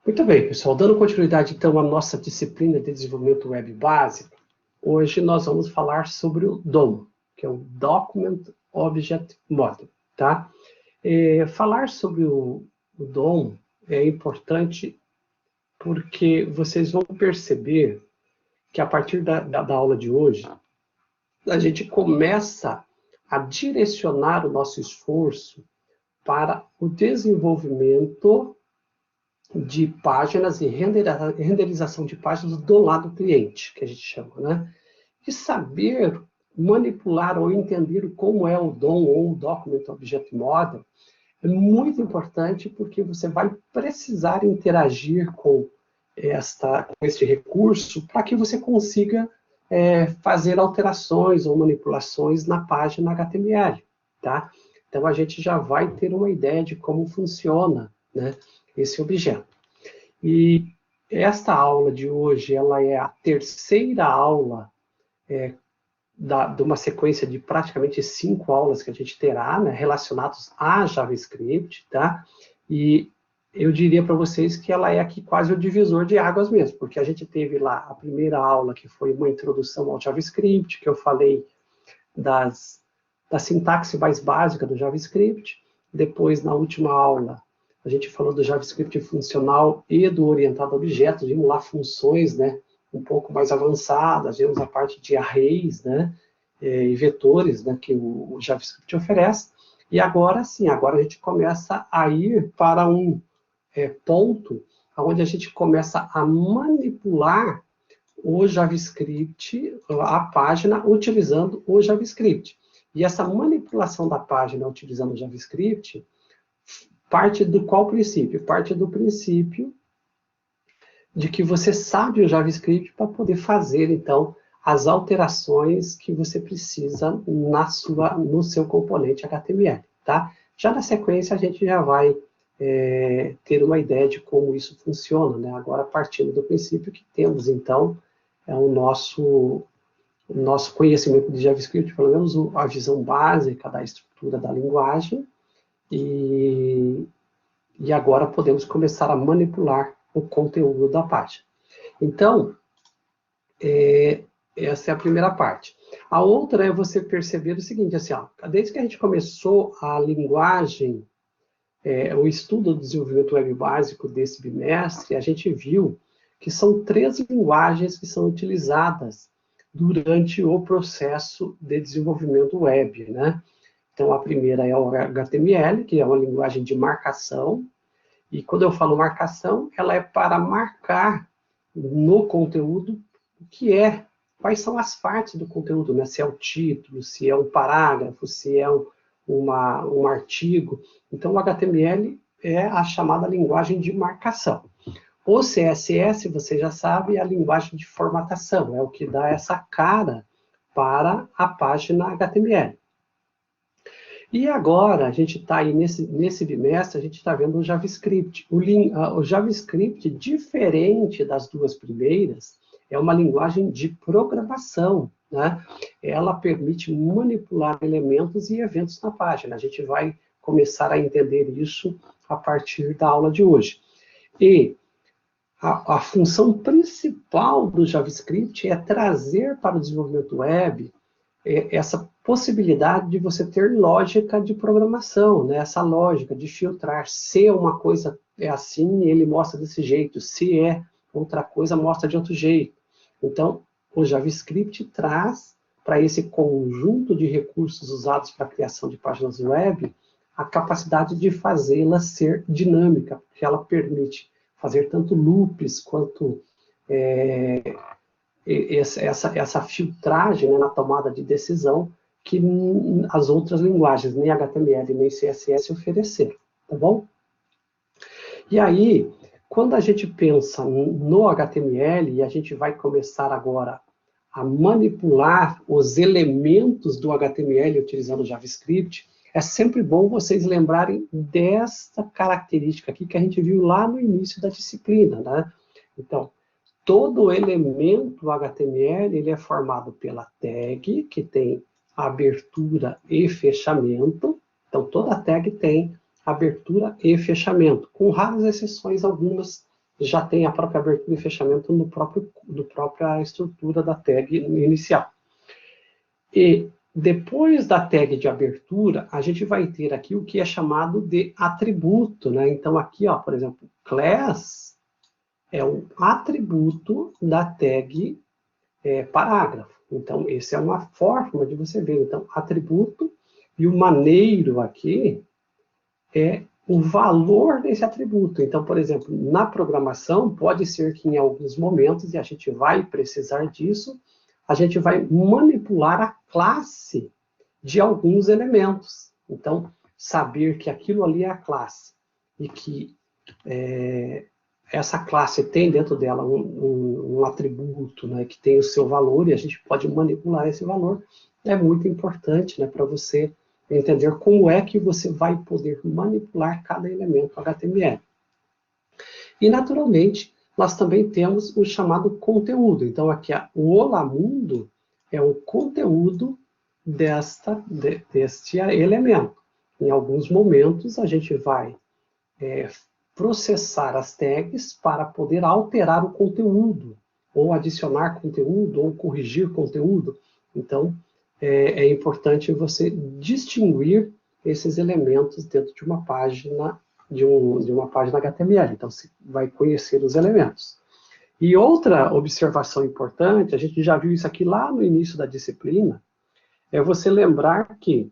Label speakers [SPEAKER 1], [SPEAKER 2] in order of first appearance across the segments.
[SPEAKER 1] Muito bem, pessoal. Dando continuidade, então, à nossa disciplina de desenvolvimento web básico, hoje nós vamos falar sobre o DOM, que é o Document Object Model, tá? Falar sobre o DOM é importante porque vocês vão perceber que a partir da aula de hoje, a gente começa a direcionar o nosso esforço para o desenvolvimento de páginas e renderização de páginas do lado cliente, que a gente chama, né? E saber manipular ou entender como é o DOM ou o Document Object Model é muito importante porque você vai precisar interagir com este recurso para que você consiga fazer alterações ou manipulações na página HTML, tá? Então, a gente já vai ter uma ideia de como funciona, né, esse objeto. E esta aula de hoje, ela é a terceira aula de uma sequência de praticamente 5 aulas que a gente terá, né, relacionadas a JavaScript, tá? E eu diria para vocês que ela é aqui quase o divisor de águas mesmo, porque a gente teve lá a primeira aula, que foi uma introdução ao JavaScript, que eu falei da sintaxe mais básica do JavaScript. Depois, na última aula, a gente falou do JavaScript funcional e do orientado a objetos, vimos lá funções, né, um pouco mais avançadas, vimos a parte de arrays, né, e vetores, né, que o JavaScript oferece. E agora sim, agora a gente começa a ir para um ponto onde a gente começa a manipular o JavaScript, a página, utilizando o JavaScript. E essa manipulação da página utilizando o JavaScript parte do qual princípio? Parte do princípio de que você sabe o JavaScript para poder fazer, então, as alterações que você precisa no seu componente HTML, tá? Já na sequência, a gente já vai ter uma ideia de como isso funciona, né? Agora, partindo do princípio que temos, então, o nosso conhecimento de JavaScript, pelo menos a visão básica da estrutura da linguagem, e agora podemos começar a manipular o conteúdo da página. Então, essa é a primeira parte. A outra é você perceber o seguinte, assim, ó, desde que a gente começou a linguagem, o estudo do desenvolvimento web básico desse bimestre, a gente viu que são 3 linguagens que são utilizadas durante o processo de desenvolvimento web, né? Então, a primeira é o HTML, que é uma linguagem de marcação, e quando eu falo marcação, ela é para marcar no conteúdo o que é, quais são as partes do conteúdo, né? Se é o título, se é um parágrafo, se é um artigo. Então, o HTML é a chamada linguagem de marcação. O CSS, você já sabe, é a linguagem de formatação, é o que dá essa cara para a página HTML. E agora, a gente está aí nesse bimestre, a gente está vendo o JavaScript. O JavaScript, diferente das duas primeiras, é uma linguagem de programação, né? Ela permite manipular elementos e eventos na página. A gente vai começar a entender isso a partir da aula de hoje. E a função principal do JavaScript é trazer para o desenvolvimento web essa possibilidade de você ter lógica de programação, né? Essa lógica de filtrar. Se uma coisa é assim, ele mostra desse jeito. Se é outra coisa, mostra de outro jeito. Então, o JavaScript traz para esse conjunto de recursos usados para a criação de páginas web a capacidade de fazê-la ser dinâmica, porque ela permite fazer tanto loops quanto essa filtragem, né, na tomada de decisão que as outras linguagens, nem HTML nem CSS, ofereceram, tá bom? E aí, quando a gente pensa no HTML, e a gente vai começar agora a manipular os elementos do HTML utilizando o JavaScript, é sempre bom vocês lembrarem dessa característica aqui que a gente viu lá no início da disciplina, né? Então, todo elemento HTML ele é formado pela tag, que tem abertura e fechamento. Então, toda tag tem abertura e fechamento, com raras exceções, algumas já tem a própria abertura e fechamento no própria estrutura da tag inicial. E depois da tag de abertura, a gente vai ter aqui o que é chamado de atributo, né? Então aqui, ó, por exemplo, class é um atributo da tag parágrafo. Então, essa é uma forma de você ver. Então, atributo, e o maneiro aqui é o valor desse atributo. Então, por exemplo, na programação, pode ser que em alguns momentos, e a gente vai precisar disso, a gente vai manipular a classe de alguns elementos. Então, saber que aquilo ali é a classe e que essa classe tem dentro dela um atributo, né, que tem o seu valor e a gente pode manipular esse valor, é muito importante, né, para você entender como é que você vai poder manipular cada elemento HTML. E, naturalmente, nós também temos o chamado conteúdo. Então, aqui, o Olá Mundo é o conteúdo deste elemento. Em alguns momentos, a gente vai processar as tags para poder alterar o conteúdo, ou adicionar conteúdo, ou corrigir conteúdo. Então, é importante você distinguir esses elementos dentro de uma página, de uma página HTML. Então, você vai conhecer os elementos. E outra observação importante, a gente já viu isso aqui lá no início da disciplina, é você lembrar que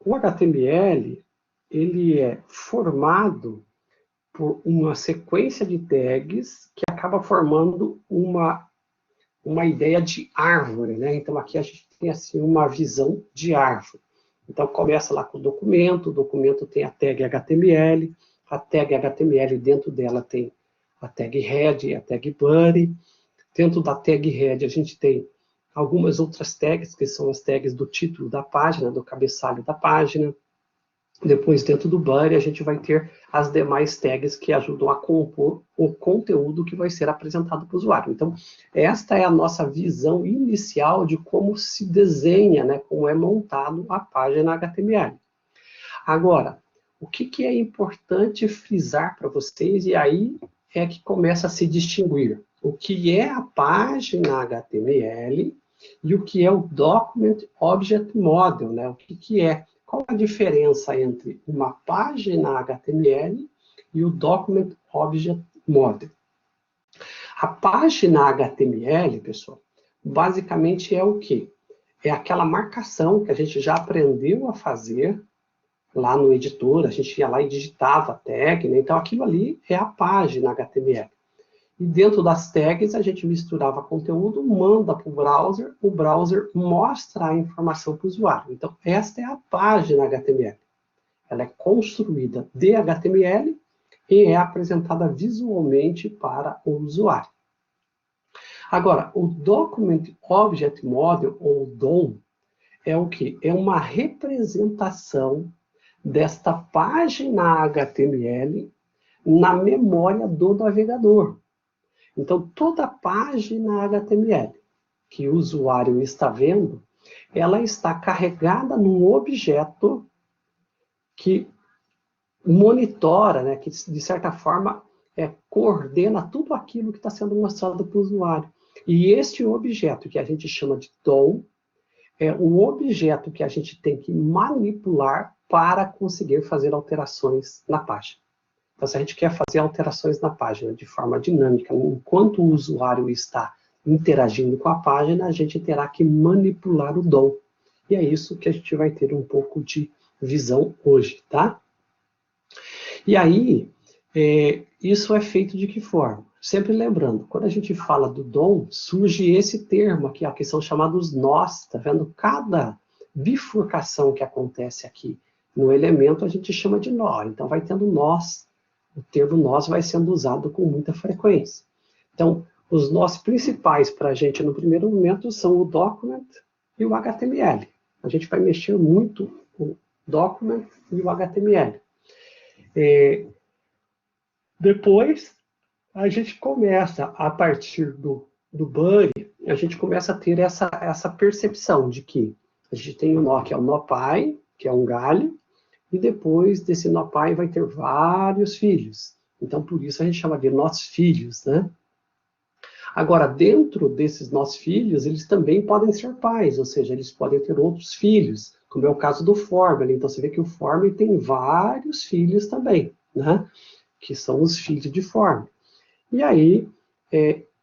[SPEAKER 1] o HTML, ele é formado por uma sequência de tags que acaba formando uma ideia de árvore, né? Então, aqui a gente tem assim, uma visão de árvore. Então, começa lá com o documento tem a tag HTML, a tag HTML dentro dela tem a tag head e a tag body. Dentro da tag head a gente tem algumas outras tags, que são as tags do título da página, do cabeçalho da página. Depois, dentro do body, a gente vai ter as demais tags que ajudam a compor o conteúdo que vai ser apresentado para o usuário. Então, esta é a nossa visão inicial de como se desenha, né, como é montado a página HTML. Agora, o que é importante frisar para vocês, e aí é que começa a se distinguir o que é a página HTML e o que é o Document Object Model, né? O que é? Qual a diferença entre uma página HTML e o Document Object Model? A página HTML, pessoal, basicamente é o quê? É aquela marcação que a gente já aprendeu a fazer lá no editor, a gente ia lá e digitava a tag, né? Então aquilo ali é a página HTML. E dentro das tags a gente misturava conteúdo, manda para o browser mostra a informação para o usuário. Então esta é a página HTML. Ela é construída de HTML e é apresentada visualmente para o usuário. Agora, o Document Object Model, ou DOM, é o quê? É uma representação desta página HTML na memória do navegador. Então, toda página HTML que o usuário está vendo, ela está carregada num objeto que monitora, né, que de certa forma coordena tudo aquilo que está sendo mostrado para o usuário. E este objeto que a gente chama de DOM, é um objeto que a gente tem que manipular para conseguir fazer alterações na página. Então, se a gente quer fazer alterações na página de forma dinâmica, enquanto o usuário está interagindo com a página, a gente terá que manipular o DOM. E é isso que a gente vai ter um pouco de visão hoje, tá? E aí, isso é feito de que forma? Sempre lembrando, quando a gente fala do DOM, surge esse termo aqui, ó, que são chamados nós, tá vendo? Cada bifurcação que acontece aqui no elemento, a gente chama de nó. Então, vai tendo nós. O termo nós vai sendo usado com muita frequência. Então, os nós principais para a gente no primeiro momento são o document e o HTML. A gente vai mexer muito o document e o HTML. Depois, a gente começa, a partir do body, a gente começa a ter essa percepção de que a gente tem o nó, que é o nó pai, que é um galho, e depois desse nó pai vai ter vários filhos. Então, por isso a gente chama de nossos filhos, né? Agora, dentro desses nossos filhos, eles também podem ser pais, ou seja, eles podem ter outros filhos, como é o caso do Form. Então, você vê que o Form tem vários filhos também, né? Que são os filhos de Form. E aí,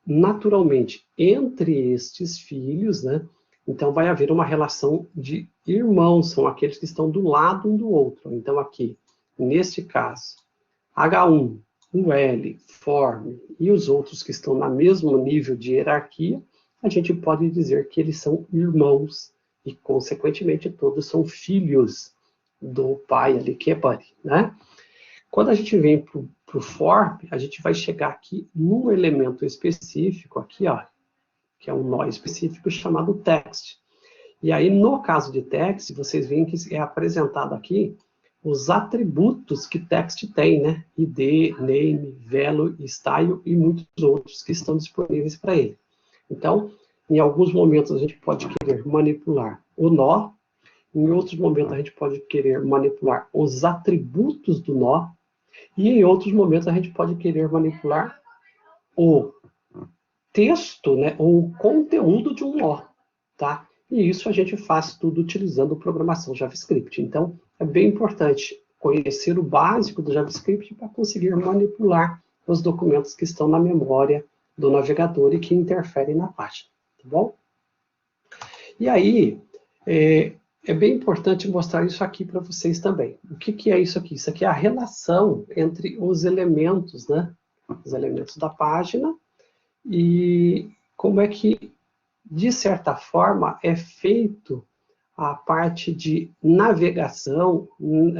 [SPEAKER 1] naturalmente, entre estes filhos, né? Então, vai haver uma relação de irmãos, são aqueles que estão do lado um do outro. Então, aqui, neste caso, H1, o L, Form e os outros que estão no mesmo nível de hierarquia, a gente pode dizer que eles são irmãos e, consequentemente, todos são filhos do pai ali, que é Buddy, né? Quando a gente vem para o Form, a gente vai chegar aqui num elemento específico, aqui, ó, que é um nó específico chamado text. E aí, no caso de text, vocês veem que é apresentado aqui os atributos que text tem, né? ID, name, value, style e muitos outros que estão disponíveis para ele. Então, em alguns momentos a gente pode querer manipular o nó, em outros momentos a gente pode querer manipular os atributos do nó, e em outros momentos a gente pode querer manipular o texto, né, ou o conteúdo de um nó, tá? E isso a gente faz tudo utilizando programação JavaScript. Então, é bem importante conhecer o básico do JavaScript para conseguir manipular os documentos que estão na memória do navegador e que interferem na página, tá bom? E aí, é bem importante mostrar isso aqui para vocês também. O que é isso aqui? Isso aqui é a relação entre os elementos, né? Os elementos da página e como é que, de certa forma, é feito a parte de navegação,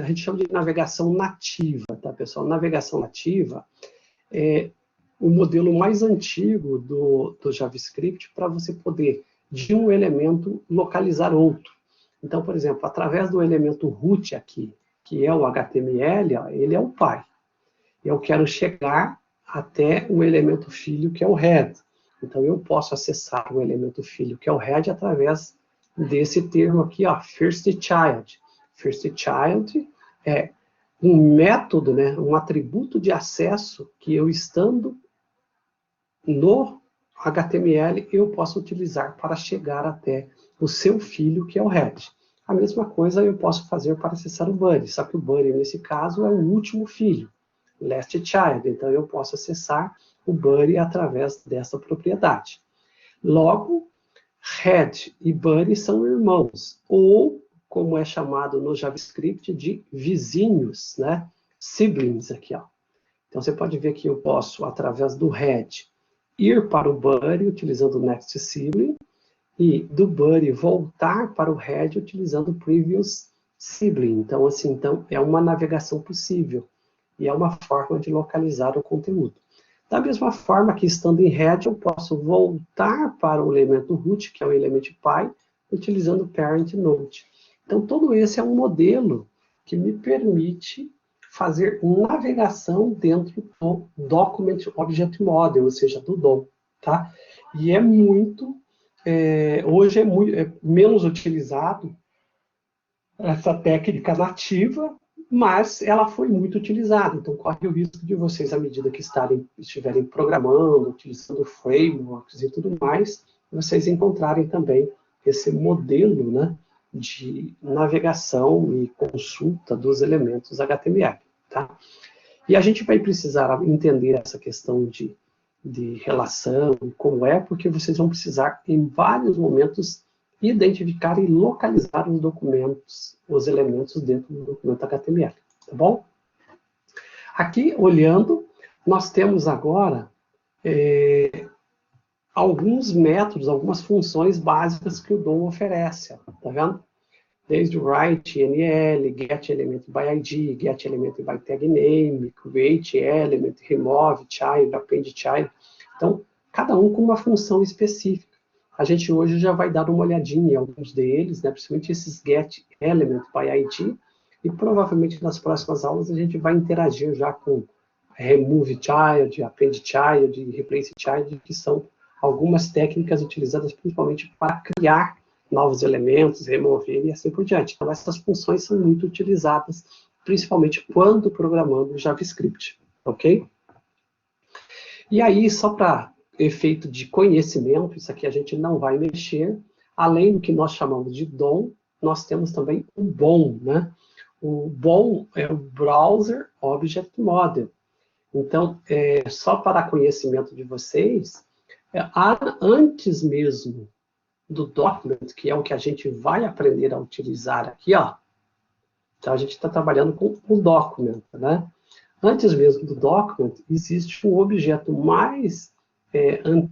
[SPEAKER 1] a gente chama de navegação nativa, tá, pessoal? Navegação nativa é o modelo mais antigo do JavaScript para você poder, de um elemento, localizar outro. Então, por exemplo, através do elemento root aqui, que é o HTML, ó, ele é o pai. Eu quero chegar até o elemento filho, que é o head. Então, eu posso acessar o elemento filho, que é o head, através desse termo aqui, ó, first child. First child é um método, né, um atributo de acesso que eu, estando no HTML, eu posso utilizar para chegar até o seu filho, que é o head. A mesma coisa eu posso fazer para acessar o Buddy, só que o Buddy, nesse caso, é o último filho, last child. Então, eu posso acessar o Buddy através dessa propriedade. Logo, head e Buddy são irmãos, ou, como é chamado no JavaScript, de vizinhos, né? Siblings aqui, ó. Então, você pode ver que eu posso, através do head, ir para o Buddy utilizando o next sibling, e do Buddy voltar para o head utilizando o previous sibling. Então, assim, é uma navegação possível, e é uma forma de localizar o conteúdo. Da mesma forma que, estando em head, eu posso voltar para o elemento root, que é o elemento pai, utilizando o parent node. Então, todo esse é um modelo que me permite fazer navegação dentro do Document Object Model, ou seja, do DOM. Tá? E é muito, hoje é menos utilizado essa técnica nativa, mas ela foi muito utilizada. Então, corre o risco de vocês, à medida que estiverem programando, utilizando frameworks e tudo mais, vocês encontrarem também esse modelo, né, de navegação e consulta dos elementos HTML. Tá? E a gente vai precisar entender essa questão de relação e como é, porque vocês vão precisar, em vários momentos, identificar e localizar os documentos, os elementos dentro do documento HTML, tá bom? Aqui, olhando, nós temos agora alguns métodos, algumas funções básicas que o DOM oferece, ó, tá vendo? Desde o write NL, get element by ID, get element by tag name, create element, remove child, append child. Então, cada um com uma função específica. A gente hoje já vai dar uma olhadinha em alguns deles, né, principalmente esses get element by ID, e provavelmente nas próximas aulas a gente vai interagir já com remove child, append child e replace child, que são algumas técnicas utilizadas principalmente para criar novos elementos, remover e assim por diante. Então, essas funções são muito utilizadas, principalmente quando programando JavaScript. ok? E aí, só para efeito de conhecimento, isso aqui a gente não vai mexer, além do que nós chamamos de DOM, nós temos também o BOM, né? O BOM é o Browser Object Model. Então, só para conhecimento de vocês, antes mesmo do document, que é o que a gente vai aprender a utilizar aqui, ó. Então, a gente está trabalhando com o document, né? Antes mesmo do document, existe um objeto mais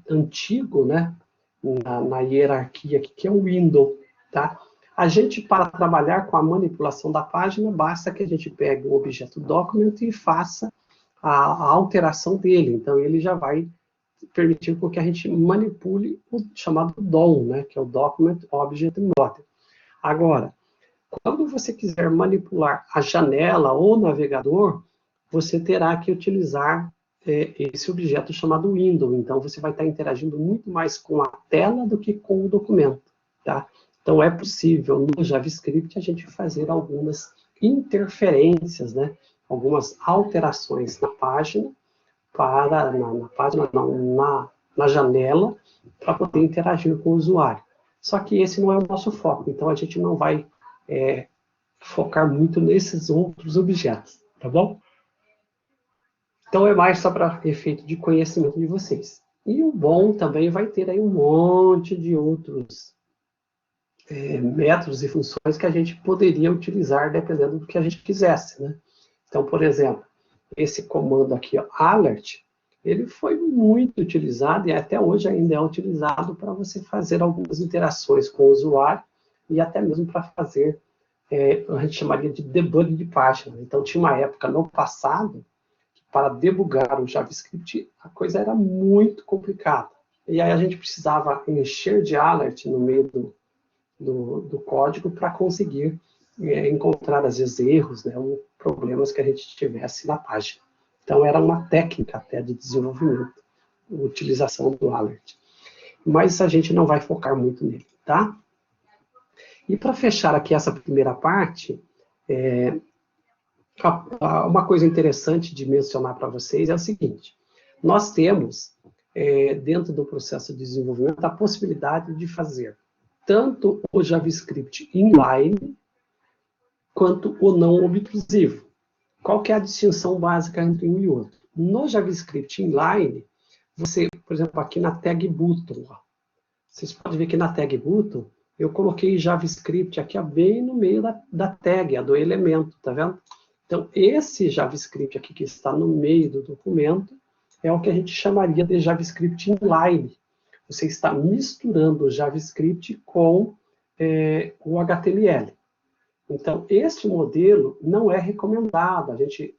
[SPEAKER 1] antigo, né? Na hierarquia aqui, que é o window, tá? A gente, para trabalhar com a manipulação da página, basta que a gente pegue o objeto document e faça a alteração dele. Então, ele já vai permitir que a gente manipule o chamado DOM, né, que é o Document Object Model. Agora, quando você quiser manipular a janela ou o navegador, você terá que utilizar esse objeto chamado window. Então, você vai estar interagindo muito mais com a tela do que com o documento, tá? Então, é possível no JavaScript a gente fazer algumas interferências, né? Algumas alterações na página, na janela, para poder interagir com o usuário. Só que esse não é o nosso foco, então a gente não vai focar muito nesses outros objetos, tá bom? Então é mais só para efeito de conhecimento de vocês. E o bom também vai ter aí um monte de outros métodos e funções que a gente poderia utilizar dependendo do que a gente quisesse, né? Então, por exemplo, esse comando aqui, ó, alert, ele foi muito utilizado e até hoje ainda é utilizado para você fazer algumas interações com o usuário e até mesmo para fazer, a gente chamaria de debug de página. Então, tinha uma época no passado que para debugar o JavaScript a coisa era muito complicada. E aí a gente precisava encher de alert no meio do código para conseguir encontrar, às vezes, erros, né, ou problemas que a gente tivesse na página. Então, era uma técnica até de desenvolvimento, a utilização do alert. Mas a gente não vai focar muito nele, tá? E para fechar aqui essa primeira parte, uma coisa interessante de mencionar para vocês é o seguinte: nós temos, dentro do processo de desenvolvimento, a possibilidade de fazer tanto o JavaScript inline, quanto o não obtrusivo. Qual que é a distinção básica entre um e outro? No JavaScript inline, você, por exemplo, aqui na tag button, ó, vocês podem ver que na tag button, eu coloquei JavaScript aqui ó, bem no meio da tag, do elemento, tá vendo? Então, esse JavaScript aqui que está no meio do documento é o que a gente chamaria de JavaScript inline. Você está misturando o JavaScript com o HTML. Então, este modelo não é recomendado. A gente,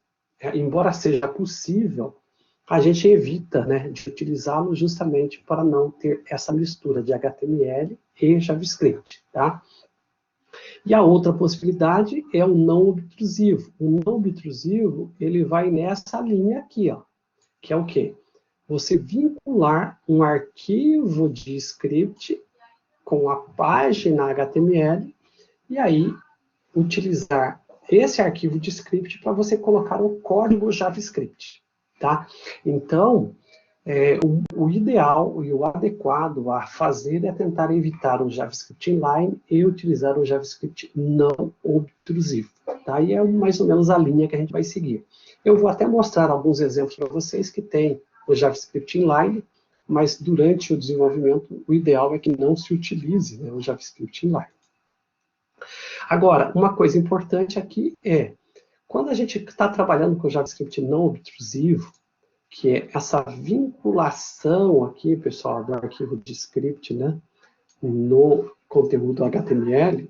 [SPEAKER 1] embora seja possível, a gente evita, né, de utilizá-lo justamente para não ter essa mistura de HTML e JavaScript, tá? E a outra possibilidade é o não obtrusivo. O não obtrusivo, ele vai nessa linha aqui, ó, que é o quê? Você vincular um arquivo de script com a página HTML e aí utilizar esse arquivo de script para você colocar o código JavaScript, tá? Então, o ideal e o adequado a fazer é tentar evitar o JavaScript inline e utilizar o JavaScript não obtrusivo, tá? E é mais ou menos a linha que a gente vai seguir. Eu vou até mostrar alguns exemplos para vocês que tem o JavaScript inline, mas durante o desenvolvimento, o ideal é que não se utilize, né, o JavaScript inline. Agora, uma coisa importante aqui quando a gente está trabalhando com o JavaScript não obtrusivo, que é essa vinculação aqui, pessoal, do arquivo de script, né, no conteúdo HTML,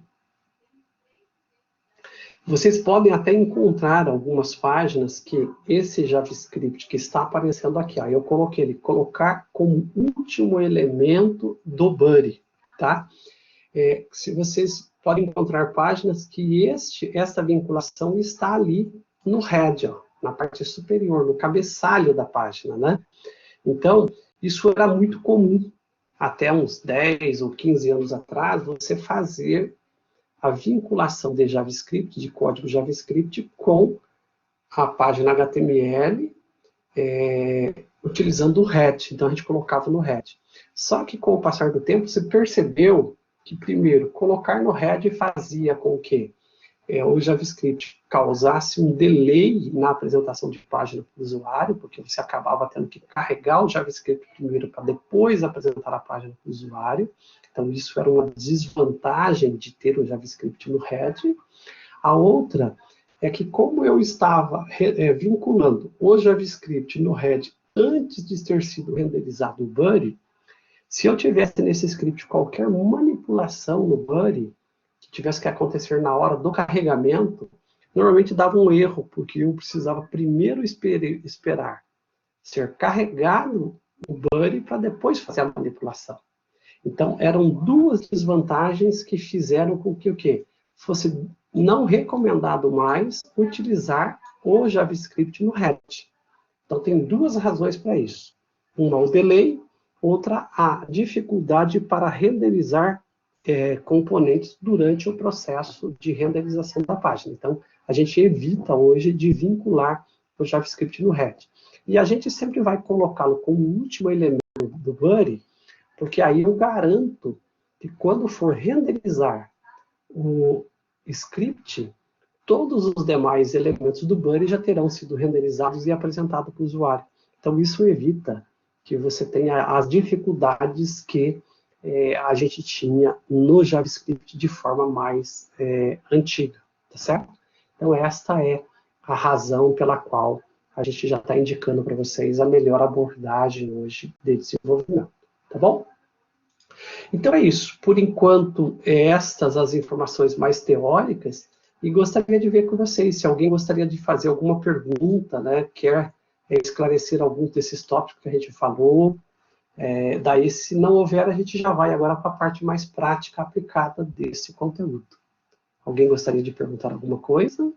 [SPEAKER 1] vocês podem até encontrar algumas páginas que esse JavaScript que está aparecendo aqui, ó, eu coloquei ele, colocar como último elemento do body, tá? Se vocês podem encontrar páginas que essa vinculação está ali no head, ó, na parte superior, no cabeçalho da página, né? Então, isso era muito comum, até uns 10 ou 15 anos atrás, você fazer a vinculação de JavaScript, de código JavaScript, com a página HTML utilizando o head. Então, a gente colocava no head. Só que, com o passar do tempo, você percebeu que, primeiro, colocar no head fazia com que o JavaScript causasse um delay na apresentação de página para o usuário, porque você acabava tendo que carregar o JavaScript primeiro para depois apresentar a página para o usuário. Então, isso era uma desvantagem de ter o JavaScript no head. A outra é que, como eu estava vinculando o JavaScript no head antes de ter sido renderizado o body, se eu tivesse nesse script qualquer manipulação no body, que tivesse que acontecer na hora do carregamento, normalmente dava um erro, porque eu precisava primeiro esperar ser carregado o body para depois fazer a manipulação. Então, eram duas desvantagens que fizeram com que o quê? Fosse não recomendado mais utilizar o JavaScript no head. Então, tem duas razões para isso. Uma, o delay, outra, a dificuldade para renderizar componentes durante o processo de renderização da página. Então, a gente evita hoje de vincular o JavaScript no head. E a gente sempre vai colocá-lo como último elemento do body, porque aí eu garanto que quando for renderizar o script, todos os demais elementos do body já terão sido renderizados e apresentados para o usuário. Então, isso evita que você tenha as dificuldades que a gente tinha no JavaScript de forma mais antiga, tá certo? Então, esta é a razão pela qual a gente já está indicando para vocês a melhor abordagem hoje de desenvolvimento, tá bom? Então é isso. Por enquanto, estas as informações mais teóricas, e gostaria de ver com vocês, se alguém gostaria de fazer alguma pergunta, né, quer esclarecer algum desses tópicos que a gente falou. Daí, se não houver, a gente já vai agora para a parte mais prática aplicada desse conteúdo. Alguém gostaria de perguntar alguma coisa?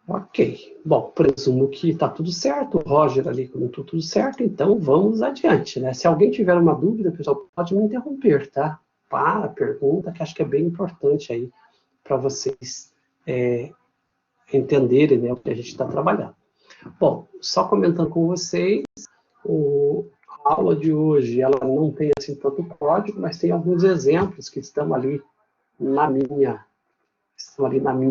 [SPEAKER 1] Ok. Bom, presumo que está tudo certo. O Roger ali comentou tudo certo, então vamos adiante, né? Se alguém tiver uma dúvida, pessoal, pode me interromper, tá? Para a pergunta, que acho que é bem importante aí para vocês entenderem, né, o que a gente está trabalhando. Bom, só comentando com vocês, a aula de hoje, ela não tem assim tanto código, mas tem alguns exemplos que estão ali na minha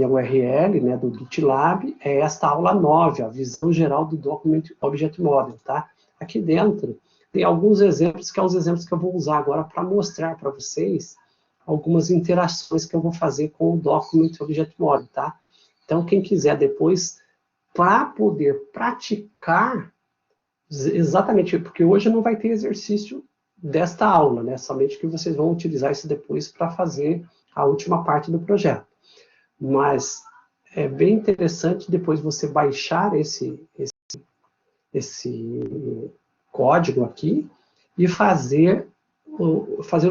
[SPEAKER 1] URL, né, do GitLab, é esta aula 9, a visão geral do Document Object Model, tá? Aqui dentro tem alguns exemplos, que são os exemplos que eu vou usar agora para mostrar para vocês algumas interações que eu vou fazer com o Document Object Model, tá? Então, quem quiser depois, para poder praticar, exatamente, porque hoje não vai ter exercício desta aula, né? Somente que vocês vão utilizar isso depois para fazer a última parte do projeto. Mas é bem interessante depois você baixar esse código aqui e fazer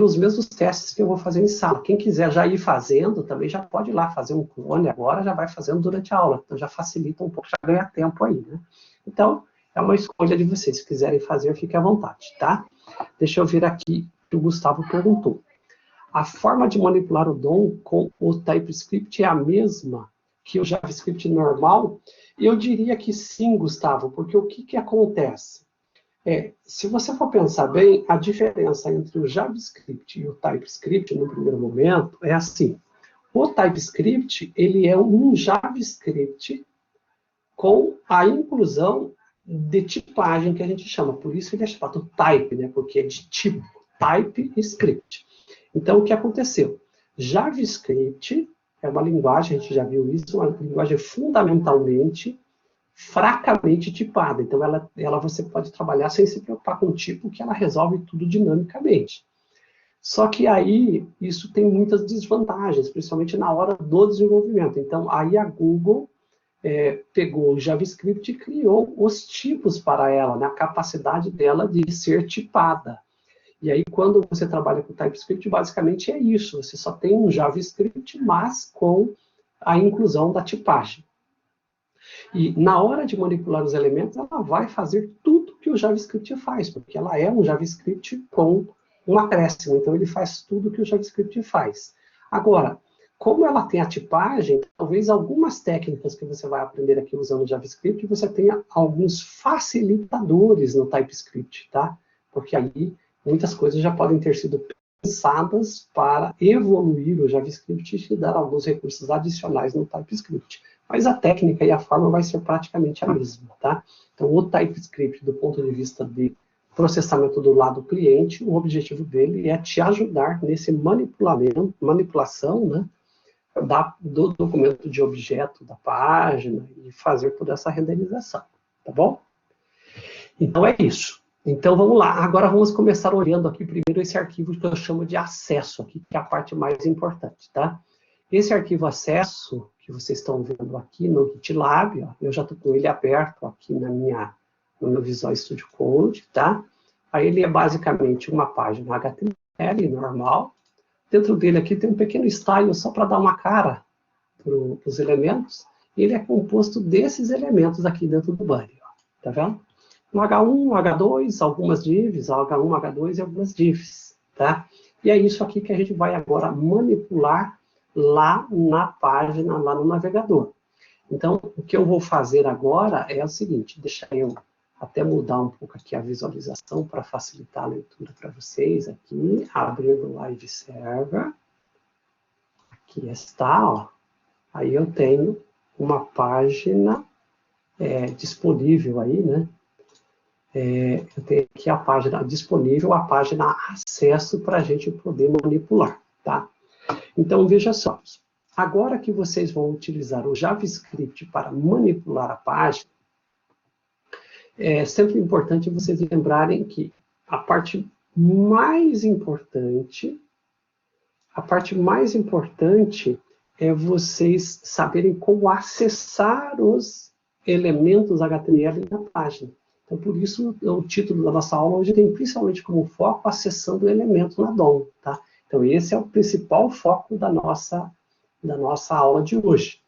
[SPEAKER 1] os mesmos testes que eu vou fazer em sala. Quem quiser já ir fazendo, também já pode ir lá fazer um clone agora, já vai fazendo durante a aula. Então já facilita um pouco, já ganha tempo aí, né? Então, é uma escolha de vocês. Se quiserem fazer, fique à vontade, tá? Deixa eu ver aqui o que o Gustavo perguntou. A forma de manipular o DOM com o TypeScript é a mesma que o JavaScript normal? Eu diria que sim, Gustavo, porque o que acontece? Se você for pensar bem, a diferença entre o JavaScript e o TypeScript, no primeiro momento, é assim. O TypeScript, ele é um JavaScript com a inclusão de tipagem que a gente chama. Por isso ele é chamado type, né? Porque é de tipo, TypeScript. Então, o que aconteceu? JavaScript é uma linguagem, a gente já viu isso, uma linguagem fundamentalmente, fracamente tipada. Então, ela você pode trabalhar sem se preocupar com o tipo, que ela resolve tudo dinamicamente. Só que aí, isso tem muitas desvantagens, principalmente na hora do desenvolvimento. Então, aí a Google pegou o JavaScript e criou os tipos para ela, né? A capacidade dela de ser tipada. E aí, quando você trabalha com TypeScript, basicamente é isso. Você só tem um JavaScript, mas com a inclusão da tipagem. E na hora de manipular os elementos, ela vai fazer tudo que o JavaScript faz, porque ela é um JavaScript com um acréscimo, então ele faz tudo que o JavaScript faz. Agora, como ela tem a tipagem, talvez algumas técnicas que você vai aprender aqui usando o JavaScript, você tenha alguns facilitadores no TypeScript, tá? Porque aí muitas coisas já podem ter sido pensadas para evoluir o JavaScript e te dar alguns recursos adicionais no TypeScript. Mas a técnica e a forma vai ser praticamente a mesma, tá? Então, o TypeScript, do ponto de vista de processamento do lado cliente, o objetivo dele é te ajudar nesse manipulação, né, do documento de objeto da página e fazer toda essa renderização, tá bom? Então, é isso. Então, vamos lá. Agora, vamos começar olhando aqui primeiro esse arquivo que eu chamo de acesso, aqui, que é a parte mais importante, tá? Esse arquivo acesso, que vocês estão vendo aqui no GitLab, ó, eu já estou com ele aberto aqui no meu Visual Studio Code, tá? Aí ele é basicamente uma página HTML normal. Dentro dele aqui tem um pequeno style só para dar uma cara para os elementos. E ele é composto desses elementos aqui dentro do body, ó, tá vendo? Um H1, H2, algumas divs, H1, H2 e algumas divs, tá? E é isso aqui que a gente vai agora manipular lá na página, lá no navegador. Então, o que eu vou fazer agora é o seguinte, deixa eu até mudar um pouco aqui a visualização para facilitar a leitura para vocês aqui, abrir o Live Server. Aqui está, ó. Aí eu tenho uma página disponível aí, né? Eu tenho aqui a página disponível, a página acesso para a gente poder manipular, tá? Então, veja só. Agora que vocês vão utilizar o JavaScript para manipular a página, é sempre importante vocês lembrarem que a parte mais importante é vocês saberem como acessar os elementos HTML na página. Então, por isso, o título da nossa aula hoje tem principalmente como foco acessando o elemento na DOM, tá? Então, esse é o principal foco da nossa aula de hoje.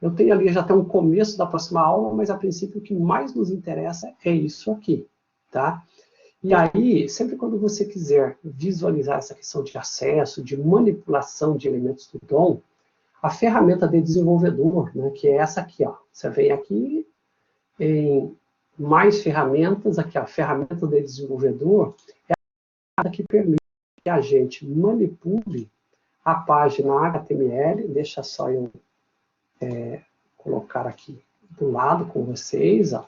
[SPEAKER 1] Eu tenho ali já até um começo da próxima aula, mas a princípio o que mais nos interessa é isso aqui, tá? E aí, sempre quando você quiser visualizar essa questão de acesso, de manipulação de elementos do DOM, a ferramenta de desenvolvedor, né, que é essa aqui, ó. Você vem aqui em mais ferramentas, aqui a ferramenta de desenvolvedor, é a que permite que a gente manipule a página HTML, deixa só eu colocar aqui do lado com vocês, ó.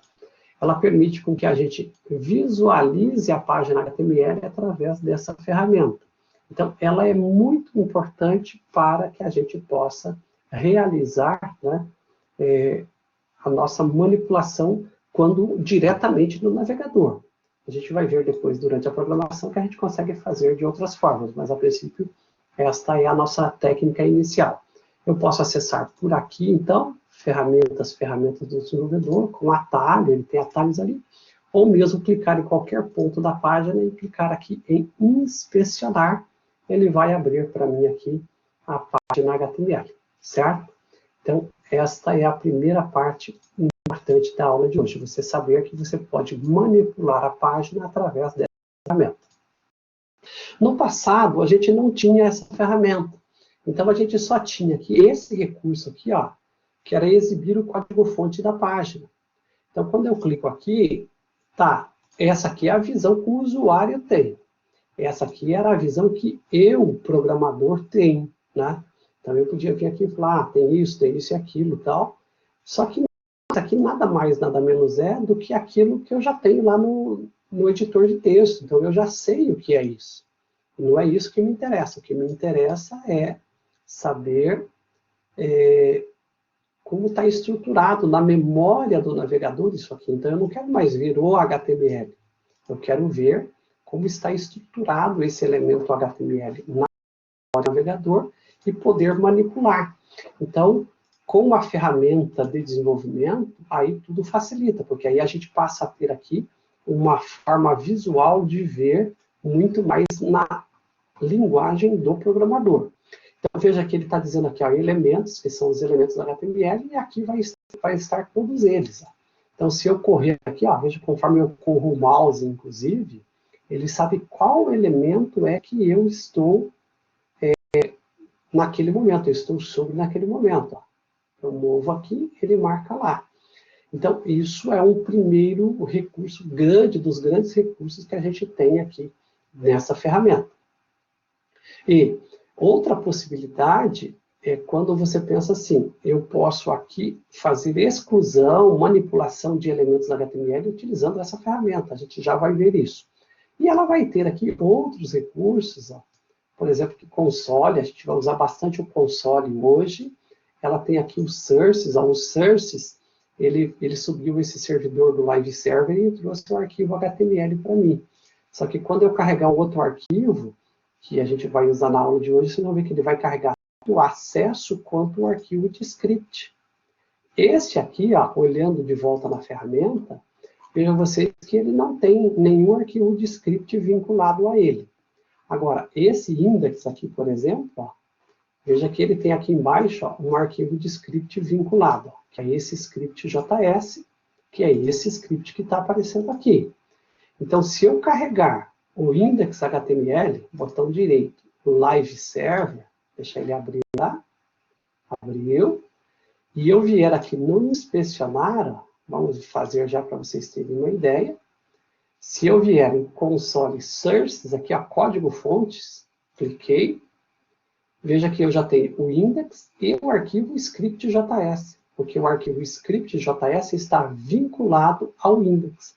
[SPEAKER 1] Ela permite com que a gente visualize a página HTML através dessa ferramenta. Então, ela é muito importante para que a gente possa realizar, né, a nossa manipulação quando diretamente no navegador. A gente vai ver depois, durante a programação, que a gente consegue fazer de outras formas, mas, a princípio, esta é a nossa técnica inicial. Eu posso acessar por aqui, então, ferramentas do desenvolvedor, com atalho, ele tem atalhos ali, ou mesmo clicar em qualquer ponto da página e clicar aqui em inspecionar, ele vai abrir para mim aqui a página HTML, certo? Então, esta é a primeira parte importante da aula de hoje, você saber que você pode manipular a página através dessa ferramenta. No passado, a gente não tinha essa ferramenta, então a gente só tinha aqui esse recurso aqui, ó, que era exibir o código-fonte da página. Então, quando eu clico aqui, tá, essa aqui é a visão que o usuário tem. Essa aqui era a visão que eu, programador, tenho, né? Então, eu podia vir aqui e falar, tem isso e aquilo e tal. Só que isso aqui nada mais, nada menos é do que aquilo que eu já tenho lá no editor de texto. Então, eu já sei o que é isso. Não é isso que me interessa. O que me interessa é saber como está estruturado na memória do navegador isso aqui. Então, eu não quero mais ver o HTML. Eu quero ver como está estruturado esse elemento HTML na memória do navegador e poder manipular. Então, com a ferramenta de desenvolvimento, aí tudo facilita, porque aí a gente passa a ter aqui uma forma visual de ver muito mais na linguagem do programador. Então, veja que ele está dizendo aqui, ó, elementos, que são os elementos do HTML, e aqui vai estar todos eles. Ó. Então, se eu correr aqui, ó, veja, conforme eu corro o mouse, inclusive, ele sabe qual elemento é que eu estou naquele momento, eu estou sobre naquele momento. Ó. Eu movo aqui, ele marca lá. Então, isso é um primeiro recurso grande, dos grandes recursos que a gente tem aqui nessa ferramenta. E outra possibilidade é quando você pensa assim, eu posso aqui fazer exclusão, manipulação de elementos HTML utilizando essa ferramenta, a gente já vai ver isso. E ela vai ter aqui outros recursos, ó. Por exemplo, que console, a gente vai usar bastante o console hoje, ela tem aqui os sources, ó, os sources, ele subiu esse servidor do Live Server e trouxe o arquivo HTML para mim. Só que quando eu carregar um outro arquivo, que a gente vai usar na aula de hoje, vocês vão ver que ele vai carregar tanto o acesso quanto o arquivo de script. Este aqui, ó, olhando de volta na ferramenta, vejam vocês que ele não tem nenhum arquivo de script vinculado a ele. Agora, esse index aqui, por exemplo, ó, veja que ele tem aqui embaixo ó, um arquivo de script vinculado, ó, que é esse script JS, que é esse script que está aparecendo aqui. Então, se eu carregar o index.html, botão direito, o live server, deixa ele abrir lá, abriu, e eu vier aqui no inspecionar, ó, vamos fazer já para vocês terem uma ideia, se eu vier em console sources, aqui ó, código fontes, cliquei, veja que eu já tenho o index e o arquivo script.js, porque o arquivo script.js está vinculado ao index.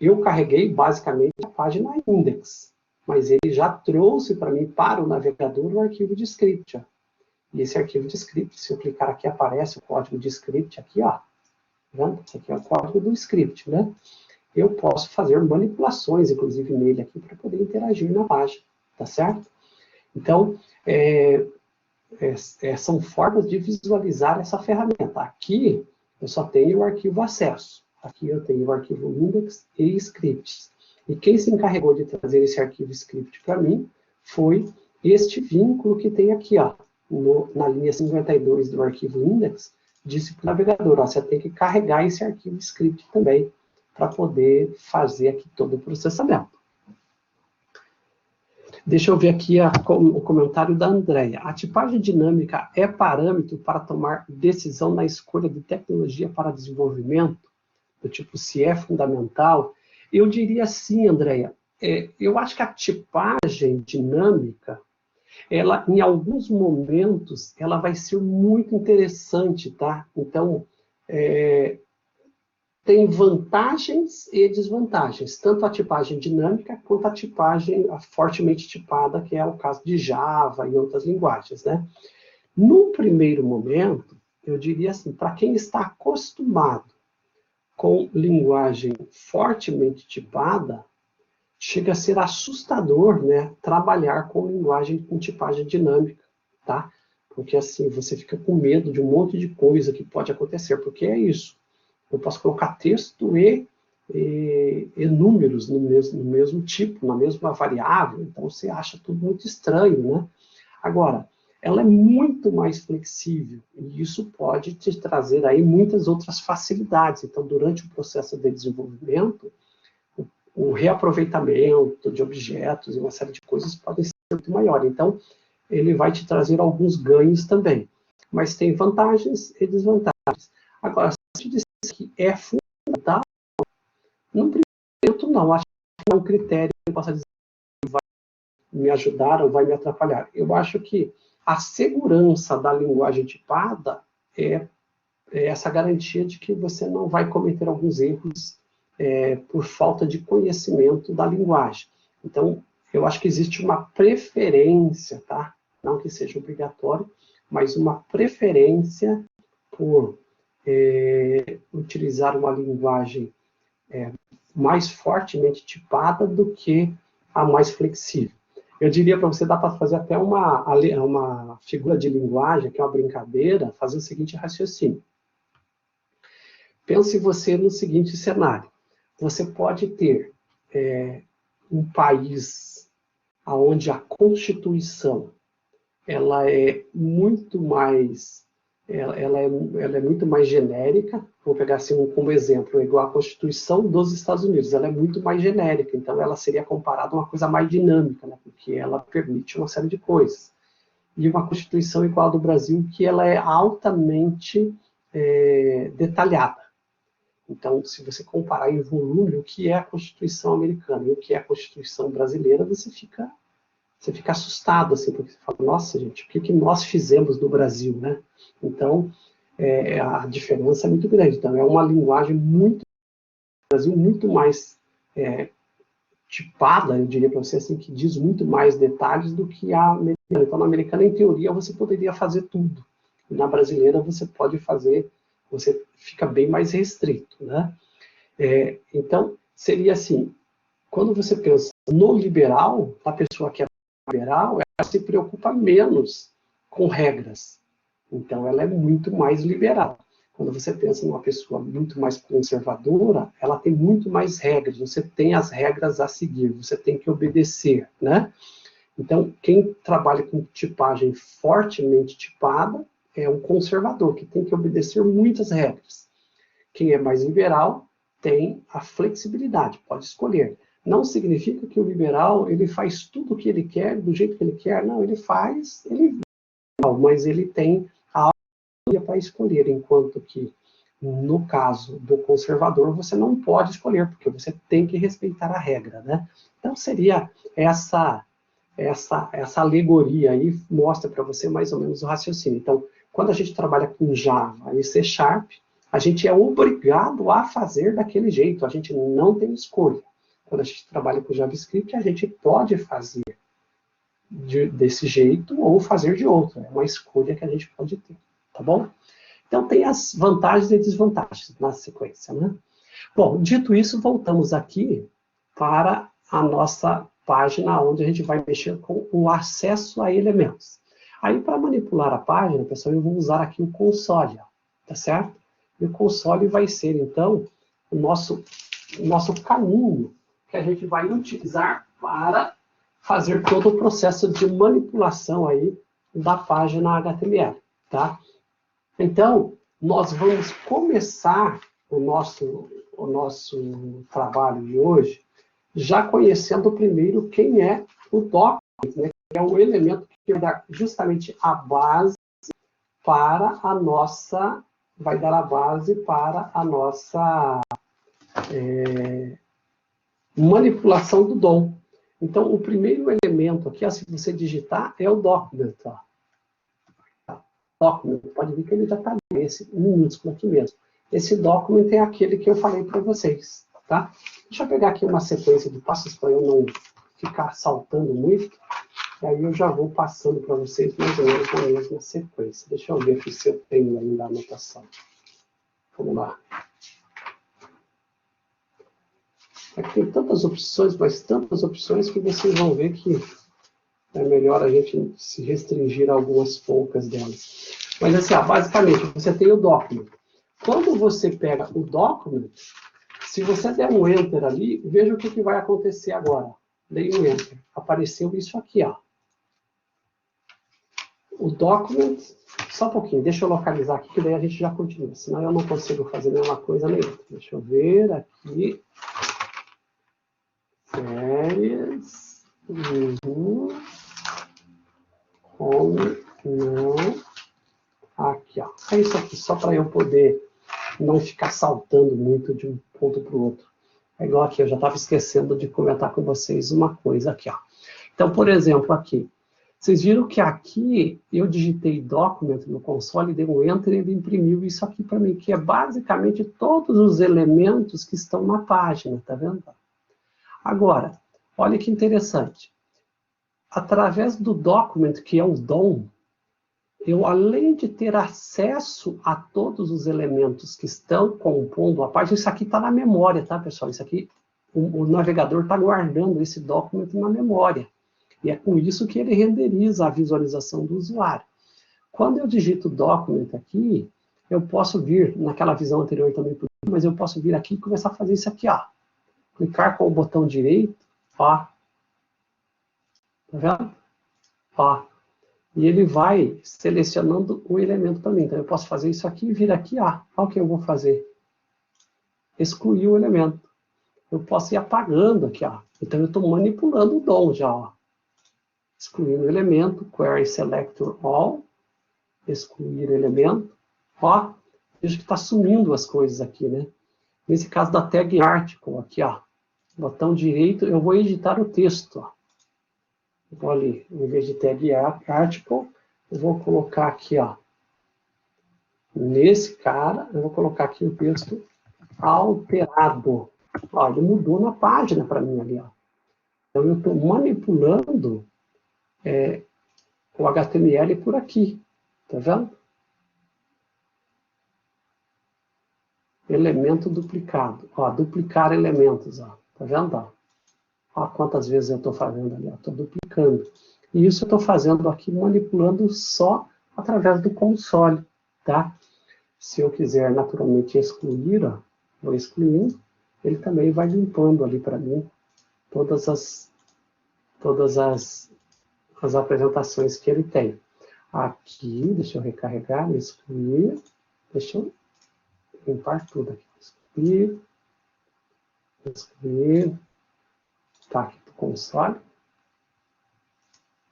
[SPEAKER 1] Eu carreguei basicamente a página index, mas ele já trouxe para mim, para o navegador, o arquivo de script. Ó. E esse arquivo de script, se eu clicar aqui, aparece o código de script aqui, ó. Vendo? Esse aqui é o código do script, né? Eu posso fazer manipulações, inclusive, nele aqui, para poder interagir na página, tá certo? Então, são formas de visualizar essa ferramenta. Aqui, eu só tenho o arquivo acesso. Aqui eu tenho o arquivo index e scripts. E quem se encarregou de trazer esse arquivo script para mim foi este vínculo que tem aqui, ó, na linha 52 do arquivo index, disse para o navegador, ó, você tem que carregar esse arquivo script também, para poder fazer aqui todo o processamento. Deixa eu ver aqui o comentário da Andrea. A tipagem dinâmica é parâmetro para tomar decisão na escolha de tecnologia para desenvolvimento? Do tipo, se é fundamental? Eu diria sim, Andrea. Eu acho que a tipagem dinâmica, ela, em alguns momentos, ela vai ser muito interessante, tá? Então, tem vantagens e desvantagens, tanto a tipagem dinâmica quanto a tipagem fortemente tipada, que é o caso de Java e outras linguagens, né? No primeiro momento, eu diria assim, para quem está acostumado com linguagem fortemente tipada, chega a ser assustador, né, trabalhar com linguagem com tipagem dinâmica, tá? Porque assim, você fica com medo de um monte de coisa que pode acontecer, porque é isso. Eu posso colocar texto e números no mesmo tipo, na mesma variável, então você acha tudo muito estranho, né? Agora, ela é muito mais flexível, e isso pode te trazer aí muitas outras facilidades. Então, durante o processo de desenvolvimento, o reaproveitamento de objetos e uma série de coisas podem ser muito maior. Então, ele vai te trazer alguns ganhos também. Mas tem vantagens e desvantagens. Agora, se eu te disser que é fundamental, no primeiro momento não. Acho que não é um critério que eu possa dizer que vai me ajudar ou vai me atrapalhar. Eu acho que a segurança da linguagem tipada é essa garantia de que você não vai cometer alguns erros por falta de conhecimento da linguagem. Então, eu acho que existe uma preferência, tá? Não que seja obrigatório, mas uma preferência por utilizar uma linguagem mais fortemente tipada do que a mais flexível. Eu diria para você, dá para fazer até uma figura de linguagem, que é uma brincadeira, fazer o seguinte raciocínio. Pense você no seguinte cenário. Você pode ter um país onde a Constituição ela é muito mais ela é muito mais genérica. Vou pegar assim como exemplo, igual a Constituição dos Estados Unidos, ela é muito mais genérica, então ela seria comparada a uma coisa mais dinâmica, né? Porque ela permite uma série de coisas. E uma Constituição igual a do Brasil, que ela é altamente detalhada. Então, se você comparar em volume o que é a Constituição americana e o que é a Constituição brasileira, você fica assustado, assim, porque você fala, nossa, gente, o que nós fizemos no Brasil, né? Então, a diferença é muito grande. Então, é uma linguagem muito, no Brasil, muito mais tipada, eu diria para você, assim, que diz muito mais detalhes do que a americana. Então, na americana, em teoria, você poderia fazer tudo. E na brasileira, você pode fazer, você fica bem mais restrito, né? Então, seria assim, quando você pensa no liberal, a pessoa que é liberal, ela se preocupa menos com regras. Então, ela é muito mais liberal. Quando você pensa numa pessoa muito mais conservadora, ela tem muito mais regras. Você tem as regras a seguir, você tem que obedecer, né? Então, quem trabalha com tipagem fortemente tipada é um conservador, que tem que obedecer muitas regras. Quem é mais liberal tem a flexibilidade, pode escolher. Não significa que o liberal ele faz tudo o que ele quer, do jeito que ele quer. Não, ele faz, mas ele tem a autonomia para escolher, enquanto que, no caso do conservador, você não pode escolher, porque você tem que respeitar a regra, né? Então, seria essa alegoria aí, mostra para você mais ou menos o raciocínio. Então, quando a gente trabalha com Java e C#, a gente é obrigado a fazer daquele jeito, a gente não tem escolha. Quando a gente trabalha com JavaScript, a gente pode fazer desse jeito ou fazer de outro. É uma escolha que a gente pode ter, tá bom? Então, tem as vantagens e desvantagens na sequência, né? Bom, dito isso, voltamos aqui para a nossa página onde a gente vai mexer com o acesso a elementos. Aí, para manipular a página, pessoal, eu vou usar aqui o console, tá certo? E o console vai ser, então, o nosso caminho que a gente vai utilizar para fazer todo o processo de manipulação aí da página HTML, tá? Então, nós vamos começar o nosso trabalho de hoje já conhecendo primeiro quem é o document, né? Que é o elemento que vai dar justamente a base para a nossa, manipulação do DOM. Então, o primeiro elemento aqui, se você digitar, é o document. Ó. Document, pode ver que ele já está nesse minúsculo aqui mesmo. Esse document é aquele que eu falei para vocês, tá? Deixa eu pegar aqui uma sequência de passos para eu não ficar saltando muito. E aí eu já vou passando para vocês mais ou menos na mesma sequência. Deixa eu ver aqui se eu tenho ainda a anotação. Vamos lá. Aqui tem tantas opções, mas tantas opções que vocês vão ver que é melhor a gente se restringir a algumas poucas delas. Mas assim, basicamente, você tem o document. Quando você pega o document, se você der um enter ali, veja o que vai acontecer agora. Dei um enter. Apareceu isso aqui, ó. O document, só um pouquinho, deixa eu localizar aqui, que daí a gente já continua. Senão eu não consigo fazer nenhuma coisa nem outra. Deixa eu ver aqui. Férias. Home, não. Aqui, ó. É isso aqui, só para eu poder não ficar saltando muito de um ponto para o outro. É igual aqui, eu já estava esquecendo de comentar com vocês uma coisa aqui, ó. Então, por exemplo, aqui. Vocês viram que aqui eu digitei document no console, dei um enter e ele imprimiu isso aqui para mim, que é basicamente todos os elementos que estão na página, tá vendo? Agora, olha que interessante. Através do document, que é o DOM, eu, além de ter acesso a todos os elementos que estão compondo a página, isso aqui está na memória, tá, pessoal? Isso aqui, o navegador está guardando esse document na memória. E é com isso que ele renderiza a visualização do usuário. Quando eu digito document aqui, eu posso vir, naquela visão anterior também, mas eu posso vir aqui e começar a fazer isso aqui, ó. Clicar com o botão direito, ó. Tá vendo? Ó. e ele vai selecionando o elemento para mim. Então, eu posso fazer isso aqui e vir aqui, olha o que eu vou fazer. Excluir o elemento. Eu posso ir apagando aqui, ó. Então, eu estou manipulando o DOM já, ó. Excluindo o elemento, query selector all, excluir elemento. Ó, veja que está sumindo as coisas aqui, né? Nesse caso da tag article, aqui, ó. Botão direito, eu vou editar o texto, ó. Vou ali, em vez de tag article, eu vou colocar aqui, ó. Nesse cara, eu vou colocar aqui o texto alterado. Ó, ele mudou na página para mim ali, ó. Então, eu estou manipulando o HTML por aqui. Tá vendo? Elemento duplicado. Ó, duplicar elementos, ó. Tá vendo? Ó, ó quantas vezes eu estou fazendo ali, ó. Estou duplicando. E isso eu estou fazendo aqui, manipulando só através do console, tá? Se eu quiser naturalmente excluir, ó, vou excluindo, ele também vai limpando ali para mim todas as apresentações que ele tem. Aqui, deixa eu recarregar, excluir, deixa eu limpar tudo aqui. Excluir, tá aqui do console.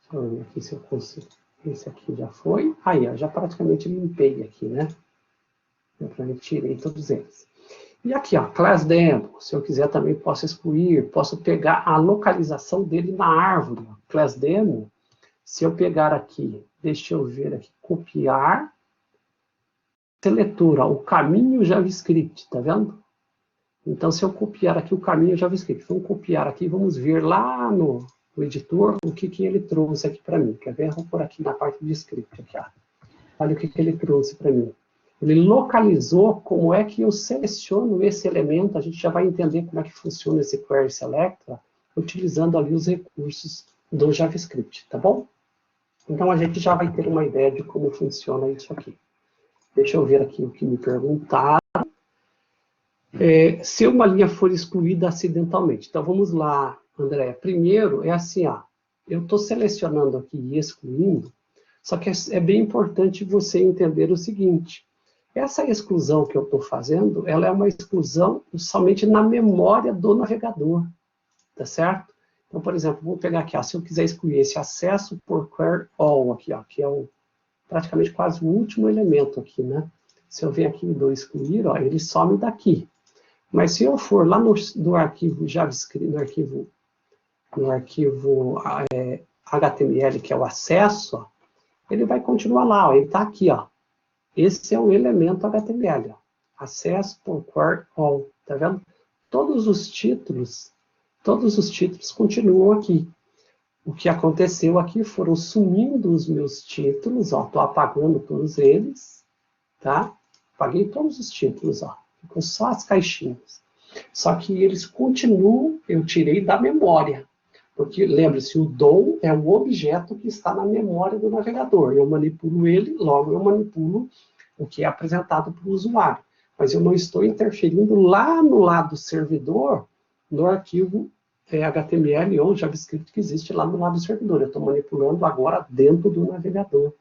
[SPEAKER 1] Deixa eu ver aqui se eu consigo. Esse aqui já foi. Aí, ó, já praticamente limpei aqui, né? Eu tirei todos eles. E aqui, ó, class demo. Se eu quiser também posso excluir, posso pegar a localização dele na árvore. Ó. Class demo, se eu pegar aqui, deixa eu ver aqui, copiar, seletor, ó, o caminho JavaScript, tá vendo? Então, se eu copiar aqui o caminho JavaScript, vamos copiar aqui, vamos ver lá no editor o que ele trouxe aqui para mim. Quer ver? Vou por aqui na parte de script. Aqui, ó. Olha o que ele trouxe para mim. Ele localizou como é que eu seleciono esse elemento. A gente já vai entender como é que funciona esse query selector, utilizando ali os recursos do JavaScript, tá bom? Então, a gente já vai ter uma ideia de como funciona isso aqui. Deixa eu ver aqui o que me perguntaram. Se uma linha for excluída acidentalmente. Então, vamos lá, André. Primeiro, é assim, ó. Eu estou selecionando aqui e excluindo, só que é bem importante você entender o seguinte. Essa exclusão que eu estou fazendo, ela é uma exclusão somente na memória do navegador, tá certo? Então, por exemplo, vou pegar aqui, ó, se eu quiser excluir esse acesso por query all, aqui, ó, que é praticamente quase o último elemento aqui, né? Se eu venho aqui e dou excluir, ó, ele some daqui. Mas se eu for lá no arquivo JavaScript, no arquivo HTML, que é o acesso, ó, ele vai continuar lá, ó, ele está aqui, ó. Esse é o elemento HTML, ó. Acesso por query all, tá vendo? Todos os títulos continuam aqui. O que aconteceu aqui foram sumindo os meus títulos, ó, estou apagando todos eles, tá? Apaguei todos os títulos, ó. Ficou só as caixinhas. Só que eles continuam, eu tirei da memória. Porque, lembre-se, o DOM é o objeto que está na memória do navegador. Eu manipulo ele, logo eu manipulo o que é apresentado para o usuário. Mas eu não estou interferindo lá no lado do servidor, no arquivo HTML ou JavaScript que existe lá no lado do servidor. Eu estou manipulando agora dentro do navegador.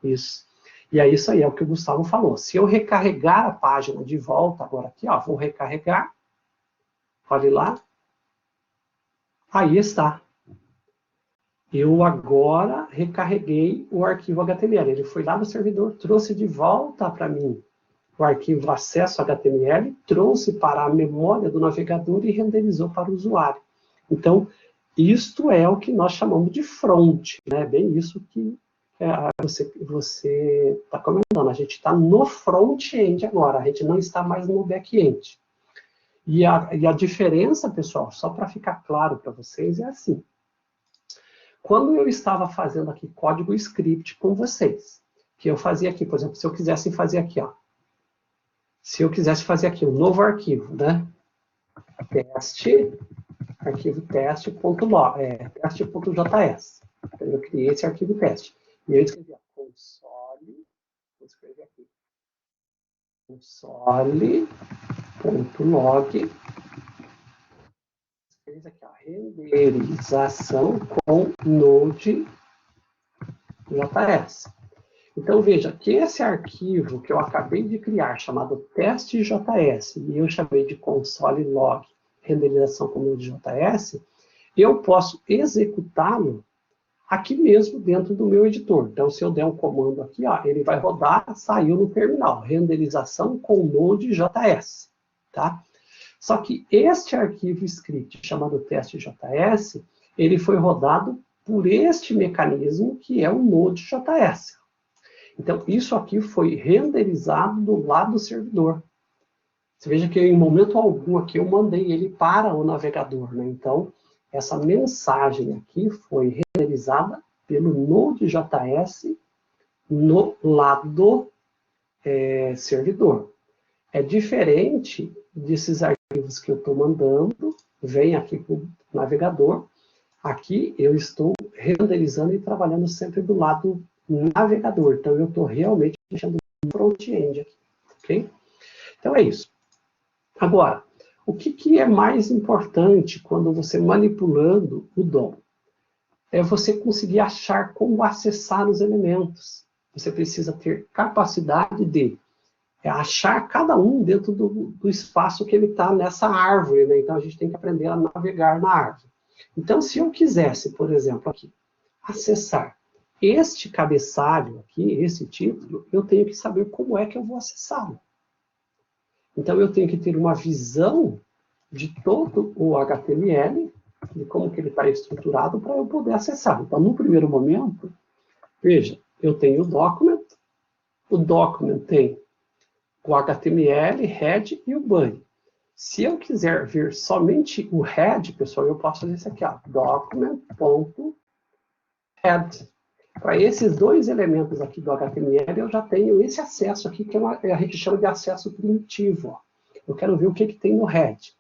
[SPEAKER 1] Isso. E é isso aí, é o que o Gustavo falou. Se eu recarregar a página de volta, agora aqui, ó, vou recarregar. Olhe lá. Aí está. Eu agora recarreguei o arquivo HTML. Ele foi lá no servidor, trouxe de volta para mim o arquivo acesso HTML, trouxe para a memória do navegador e renderizou para o usuário. Então, isto é o que nós chamamos de front, né? Bem isso que você está comentando. A gente está no front-end agora, a gente não está mais no back-end. E a diferença, pessoal, só para ficar claro para vocês, é assim. Quando eu estava fazendo aqui código script com vocês, que eu fazia aqui, por exemplo, se eu quisesse fazer aqui, ó. Se eu quisesse fazer aqui um novo arquivo, né? Teste, arquivo teste.log, teste.js. Eu criei esse arquivo teste. E eu escrevi, ó, console, vou escrever aqui, console.log, escrevi aqui, ó, renderização com Node JS. Então, veja que esse arquivo que eu acabei de criar, chamado teste.js, e eu chamei de console log renderização com Node.js, eu posso executá-lo aqui mesmo dentro do meu editor. Então, se eu der um comando aqui, ó, ele vai rodar, saiu no terminal, renderização com Node.js. Tá? Só que este arquivo script, chamado teste.js, ele foi rodado por este mecanismo que é o Node.js. Então, isso aqui foi renderizado do lado do servidor. Você veja que em momento algum aqui eu mandei ele para o navegador, né? Então, essa mensagem aqui foi renderizada pelo Node.js no lado do servidor. É diferente desses arquivos que eu estou mandando, vem aqui para o navegador. Aqui eu estou renderizando e trabalhando sempre do lado navegador. Então, eu estou realmente mexendo no front-end aqui, ok? Então, é isso. Agora, o que é mais importante quando você manipulando o DOM? É você conseguir achar como acessar os elementos. Você precisa ter capacidade de achar cada um dentro do espaço que ele está nessa árvore, né? Então, a gente tem que aprender a navegar na árvore. Então, se eu quisesse, por exemplo, aqui, acessar este cabeçalho aqui, esse título, eu tenho que saber como é que eu vou acessá-lo. Então, eu tenho que ter uma visão de todo o HTML, de como que ele está estruturado, para eu poder acessar. Então, no primeiro momento, veja, eu tenho o document tem o HTML, head e o body. Se eu quiser ver somente o head, pessoal, eu posso fazer isso aqui, ó, document.head. Para esses dois elementos aqui do HTML, eu já tenho esse acesso aqui, que a gente chama de acesso primitivo. Ó. Eu quero ver o que tem no head.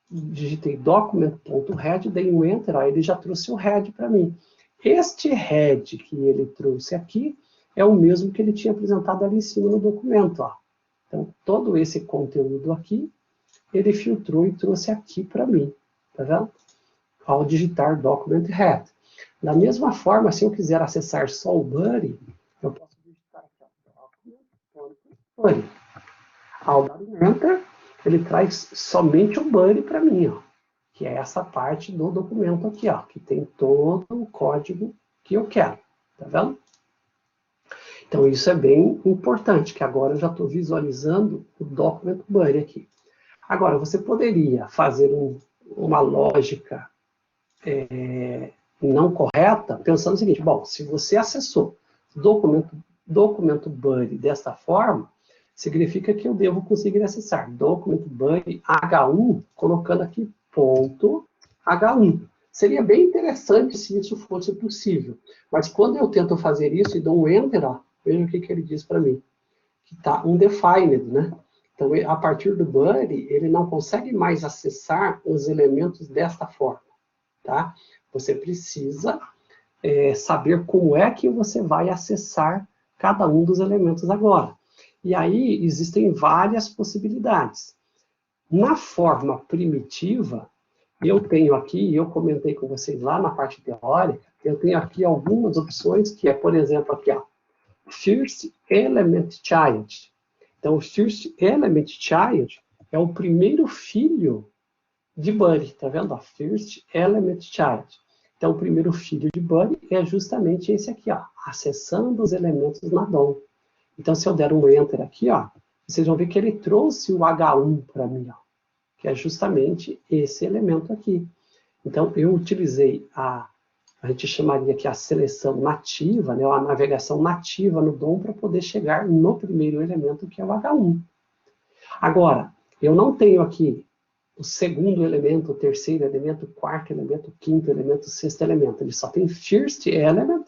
[SPEAKER 1] Digitei document.head, dei um enter, ó, ele já trouxe o head para mim. Este head que ele trouxe aqui é o mesmo que ele tinha apresentado ali em cima no documento. Ó. Então, todo esse conteúdo aqui, ele filtrou e trouxe aqui para mim. Tá vendo? Ao digitar document head. Da mesma forma, se eu quiser acessar só o body, eu posso digitar aqui, document.body. Ao dar um enter, ele traz somente o body para mim, ó, que é essa parte do documento aqui, ó, que tem todo o código que eu quero. Tá vendo? Então, isso é bem importante, que agora eu já estou visualizando o document body aqui. Agora, você poderia fazer uma lógica não correta, pensando o seguinte, bom, se você acessou documento body desta forma, significa que eu devo conseguir acessar documento body H1, colocando aqui ponto H1. Seria bem interessante se isso fosse possível, mas quando eu tento fazer isso e dou um enter, ó, veja o que ele diz para mim, que está undefined, né? Então, a partir do body, ele não consegue mais acessar os elementos desta forma, tá? Você precisa saber como é que você vai acessar cada um dos elementos agora. E aí, existem várias possibilidades. Na forma primitiva, eu tenho aqui, eu comentei com vocês lá na parte teórica, eu tenho aqui algumas opções, que é, por exemplo, aqui, ó, First Element Child. Então, o First Element Child é o primeiro filho de body, tá vendo? First Element Child. Então, o primeiro filho de body é justamente esse aqui, ó, acessando os elementos na DOM. Então, se eu der um Enter aqui, ó, vocês vão ver que ele trouxe o H1 para mim, ó, que é justamente esse elemento aqui. Então, eu utilizei a gente chamaria aqui a seleção nativa, né, a navegação nativa no DOM para poder chegar no primeiro elemento, que é o H1. Agora, eu não tenho aqui o segundo elemento, o terceiro elemento, o quarto elemento, o quinto elemento, o sexto elemento. Ele só tem first element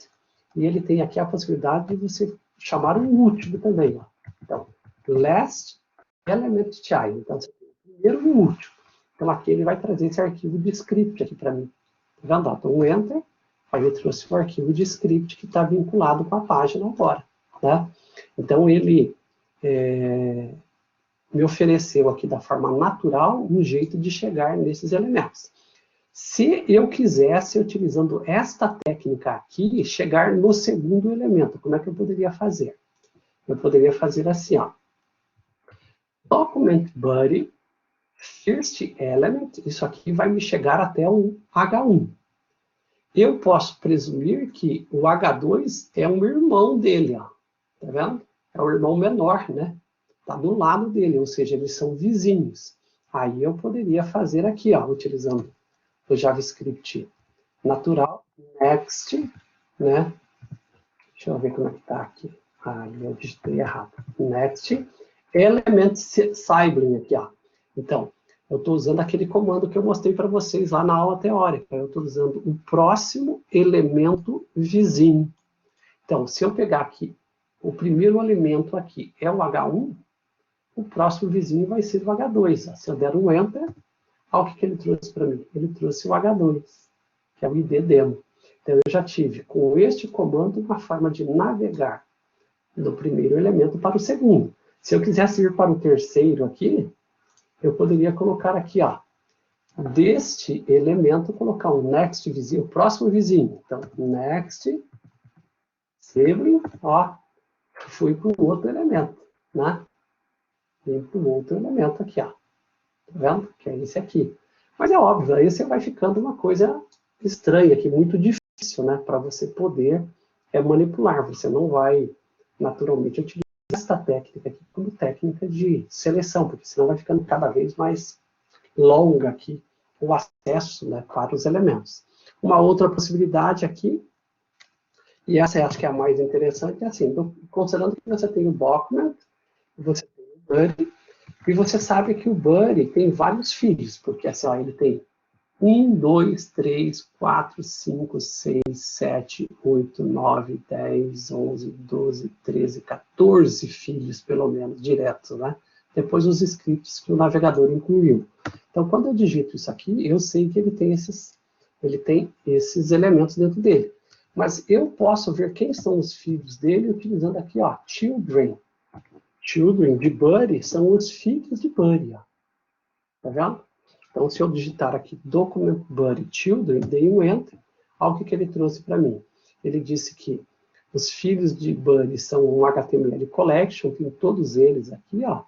[SPEAKER 1] e ele tem aqui a possibilidade de você chamar um último também. Ó. Então, last element child. Então, você tem o primeiro e o último. Então, aqui ele vai trazer esse arquivo de script aqui para mim. Tá vendo? Então, um enter, aí ele trouxe o arquivo de script que está vinculado com a página agora. Né? Então, ele me ofereceu aqui da forma natural um jeito de chegar nesses elementos. Se eu quisesse, utilizando esta técnica aqui, chegar no segundo elemento, como é que eu poderia fazer? Eu poderia fazer assim, ó. Document body, first element, isso aqui vai me chegar até o H1. Eu posso presumir que o H2 é um irmão dele, ó. Tá vendo? É o irmão menor, né? Tá do lado dele, ou seja, eles são vizinhos. Aí eu poderia fazer aqui, ó, utilizando o JavaScript natural, next, né? Deixa eu ver como é que tá aqui. Ah, eu digitei errado. Next, element sibling aqui, ó. Então, eu estou usando aquele comando que eu mostrei para vocês lá na aula teórica. Eu estou usando o próximo elemento vizinho. Então, se eu pegar aqui, o primeiro elemento aqui é o H1, o próximo vizinho vai ser o H2. Se eu der um Enter, olha o que ele trouxe para mim. Ele trouxe o H2, que é o ID demo. Então, eu já tive, com este comando, uma forma de navegar do primeiro elemento para o segundo. Se eu quisesse ir para o terceiro aqui, eu poderia colocar aqui, ó, deste elemento, colocar um next vizinho, o próximo vizinho. Então, next, sibling, ó, fui para o outro elemento, né? Vem para o outro elemento aqui, ó. Tá vendo? Que é esse aqui. Mas é óbvio, aí você vai ficando uma coisa estranha aqui, muito difícil, né? Para você poder manipular. Você não vai, naturalmente, utilizar esta técnica aqui como técnica de seleção, porque senão vai ficando cada vez mais longa aqui o acesso, né, para os elementos. Uma outra possibilidade aqui, e essa eu acho que é a mais interessante, é assim, considerando que você tem o document, você tem o buddy, e você sabe que o buddy tem vários filhos, porque assim, ó, ele tem 1, 2, 3, 4, 5, 6, 7, 8, 9, 10, 11, 12, 13, 14 filhos, pelo menos, diretos, né? Depois os scripts que o navegador incluiu. Então, quando eu digito isso aqui, eu sei que ele tem esses elementos dentro dele. Mas eu posso ver quem são os filhos dele utilizando aqui, ó, children. Children de Buddy são os filhos de Buddy, ó. Tá vendo? Então, se eu digitar aqui document buddy children, dei um enter, olha o que ele trouxe para mim. Ele disse que os filhos de Buddy são um HTML collection, tem todos eles aqui, ó.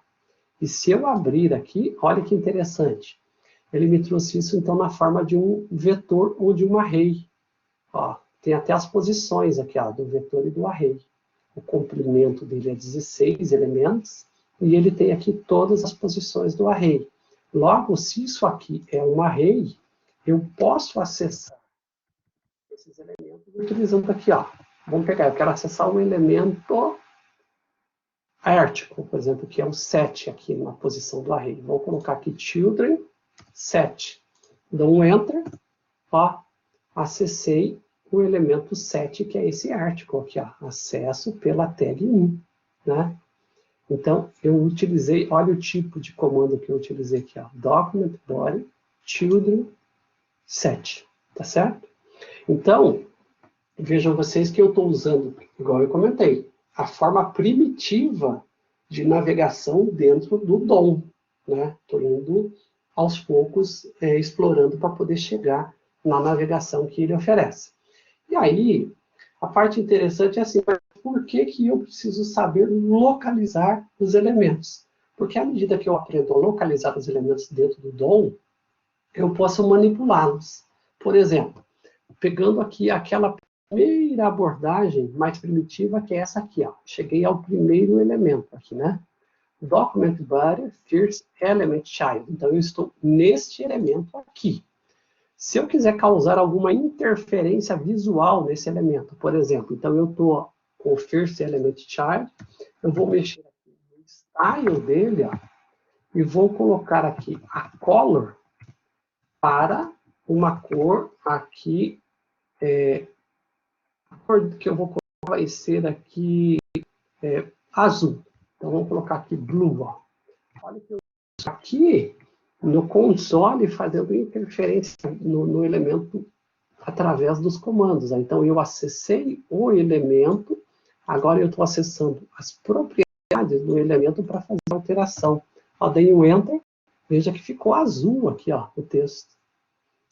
[SPEAKER 1] E se eu abrir aqui, olha que interessante. Ele me trouxe isso, então, na forma de um vetor ou de um array. Ó, tem até as posições aqui, ó, do vetor e do array. O comprimento dele é 16 elementos, e ele tem aqui todas as posições do array. Logo, se isso aqui é um array, eu posso acessar esses elementos utilizando aqui, ó. Vamos pegar, eu quero acessar um elemento article, por exemplo, que é o 7 aqui na posição do array. Vou colocar aqui children 7. Dou um enter, ó, acessei o elemento 7, que é esse article aqui, ó, acesso pela tag 1, né? Então, eu utilizei, olha o tipo de comando que eu utilizei aqui, ó, document body children set, tá certo? Então, vejam vocês que eu estou usando, igual eu comentei, a forma primitiva de navegação dentro do DOM, né? Estou indo aos poucos explorando para poder chegar na navegação que ele oferece. E aí, a parte interessante é assim, por que que eu preciso saber localizar os elementos? Porque à medida que eu aprendo a localizar os elementos dentro do DOM, eu posso manipulá-los. Por exemplo, pegando aqui aquela primeira abordagem mais primitiva, que é essa aqui, ó. Cheguei ao primeiro elemento aqui, né? Document body first element child. Então, eu estou neste elemento aqui. Se eu quiser causar alguma interferência visual nesse elemento, por exemplo, então eu estou com o first element child, eu vou mexer aqui no style dele, ó, e vou colocar aqui a color para uma cor aqui, a cor que eu vou colocar vai ser aqui azul. Então vamos colocar aqui blue, ó. Olha que eu aqui no console fazendo interferência no elemento através dos comandos. Então, eu acessei o elemento, agora eu estou acessando as propriedades do elemento para fazer a alteração. Ó, dei um Enter, veja que ficou azul aqui, ó, o texto.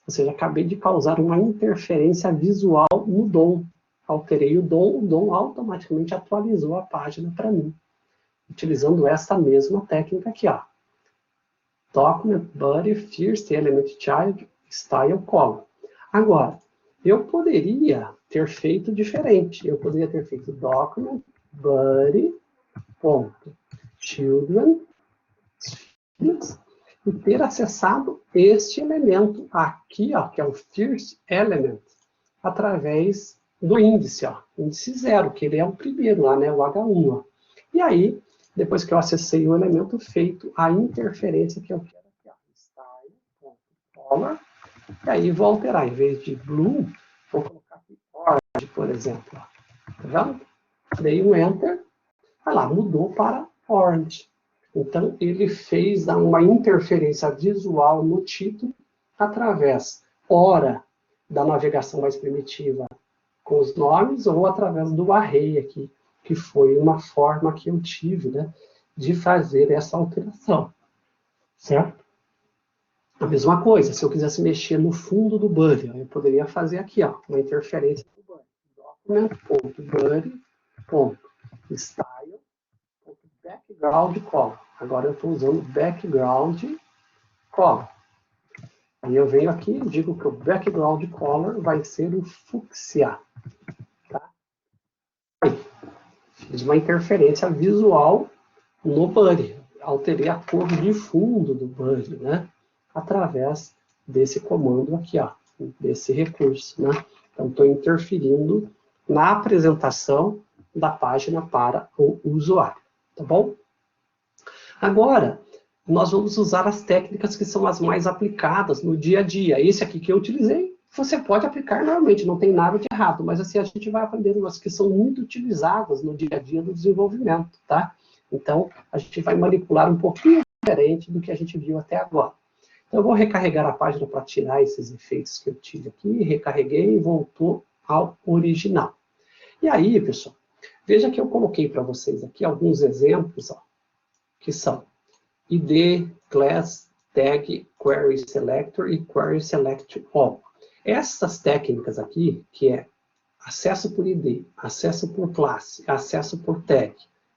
[SPEAKER 1] Ou seja, acabei de causar uma interferência visual no DOM. Alterei o DOM automaticamente atualizou a página para mim, utilizando essa mesma técnica aqui, ó. Document, Body, First, Element, Child, Style, Color. Agora, eu poderia ter feito diferente. Eu poderia ter feito Document, Body, ponto, Children, e ter acessado este elemento aqui, ó, que é o First Element, através do índice, ó, índice 0, que ele é o primeiro lá, né, o H1. Ó. E aí, depois que eu acessei o elemento feito, a interferência que eu quero aqui, ó, style.color, e aí vou alterar, em vez de blue, vou colocar aqui orange, por exemplo. Ó. Tá vendo? Dei um Enter, vai lá, mudou para orange. Então, ele fez uma interferência visual no título através, ora, da navegação mais primitiva com os nomes, ou através do array aqui, que foi uma forma que eu tive, né, de fazer essa alteração. Certo? A mesma coisa, se eu quisesse mexer no fundo do body, eu poderia fazer aqui, ó, uma interferência do body. Document.body.style.background color. Agora eu estou usando background color. Aí eu venho aqui e digo que o background color vai ser o fúcsia. Tá? Aí, fiz uma interferência visual no body. Alterei a cor de fundo do body, né? Através desse comando aqui, ó, desse recurso, né? Então, estou interferindo na apresentação da página para o usuário, tá bom? Agora, nós vamos usar as técnicas que são as mais aplicadas no dia a dia. Esse aqui que eu utilizei, você pode aplicar normalmente, não tem nada de errado, mas assim a gente vai aprender umas que são muito utilizadas no dia a dia do desenvolvimento, tá? Então, a gente vai manipular um pouquinho diferente do que a gente viu até agora. Então, eu vou recarregar a página para tirar esses efeitos que eu tive aqui, recarreguei e voltou ao original. E aí, pessoal, veja que eu coloquei para vocês aqui alguns exemplos, ó, que são ID, Class, Tag, Query Selector e Query Select All. Essas técnicas aqui, que é acesso por ID, acesso por classe, acesso por tag,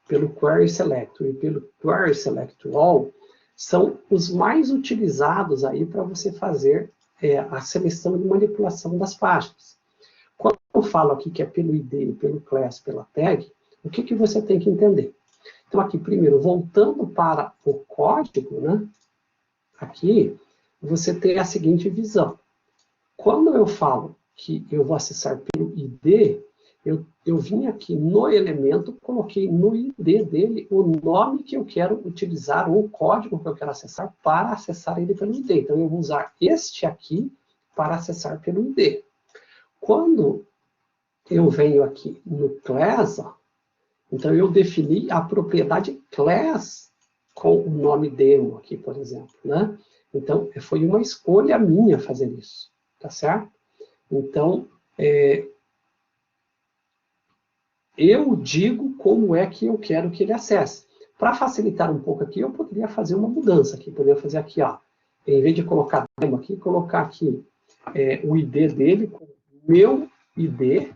[SPEAKER 1] pelo Query Selector e pelo Query Select All, são os mais utilizados aí para você fazer a seleção e manipulação das páginas. Quando eu falo aqui que é pelo ID, pelo class, pela tag, o que você tem que entender? Então, aqui, primeiro, voltando para o código, né? Aqui, você tem a seguinte visão. Quando eu falo que eu vou acessar pelo ID, eu vim aqui no elemento, coloquei no ID dele o nome que eu quero utilizar, ou o código que eu quero acessar, para acessar ele pelo ID. Então, eu vou usar este aqui para acessar pelo ID. Quando eu venho aqui no class, ó, então eu defini a propriedade class com o nome demo aqui, por exemplo, né? Então, foi uma escolha minha fazer isso, tá certo? Então, eu digo como é que eu quero que ele acesse. Para facilitar um pouco aqui, eu poderia fazer uma mudança aqui. Poderia fazer aqui, ó, em vez de colocar demo aqui, colocar aqui o ID dele com meu ID,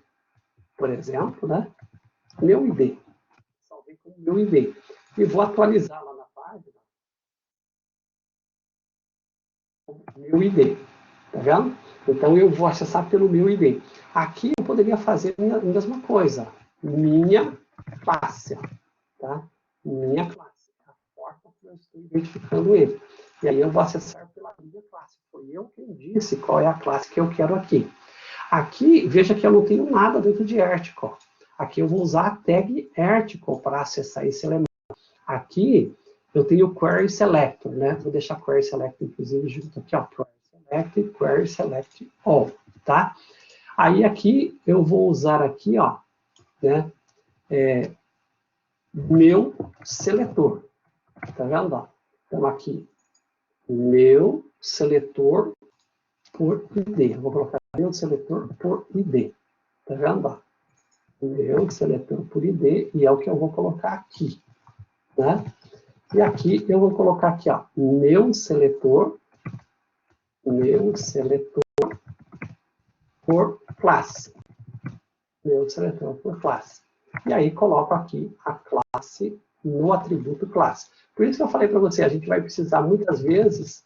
[SPEAKER 1] por exemplo, né? Meu ID. Salvei com meu ID. E vou atualizar lá na página com meu ID. Tá vendo? Então, eu vou acessar pelo meu ID. Aqui, eu poderia fazer a mesma coisa. Minha classe. Tá? Minha classe. A porta que eu estou identificando ele. E aí, eu vou acessar pela minha classe. Foi eu quem disse qual é a classe que eu quero aqui. Aqui, veja que eu não tenho nada dentro de article. Aqui, eu vou usar a tag article para acessar esse elemento. Aqui, eu tenho o Query Selector, né? Vou deixar Query Selector, inclusive, junto aqui, ó. Query Select e Query Select All, tá? Aí, aqui, eu vou usar aqui, ó, né? Meu seletor. Tá vendo? Ó? Então, aqui, meu seletor por ID. Eu vou colocar meu seletor por ID. Tá vendo? Ó? Meu seletor por ID, e é o que eu vou colocar aqui, né? E aqui eu vou colocar aqui, ó, meu seletor por classe. Meu seletor por classe. E aí coloco aqui a classe no atributo classe. Por isso que eu falei para você, a gente vai precisar muitas vezes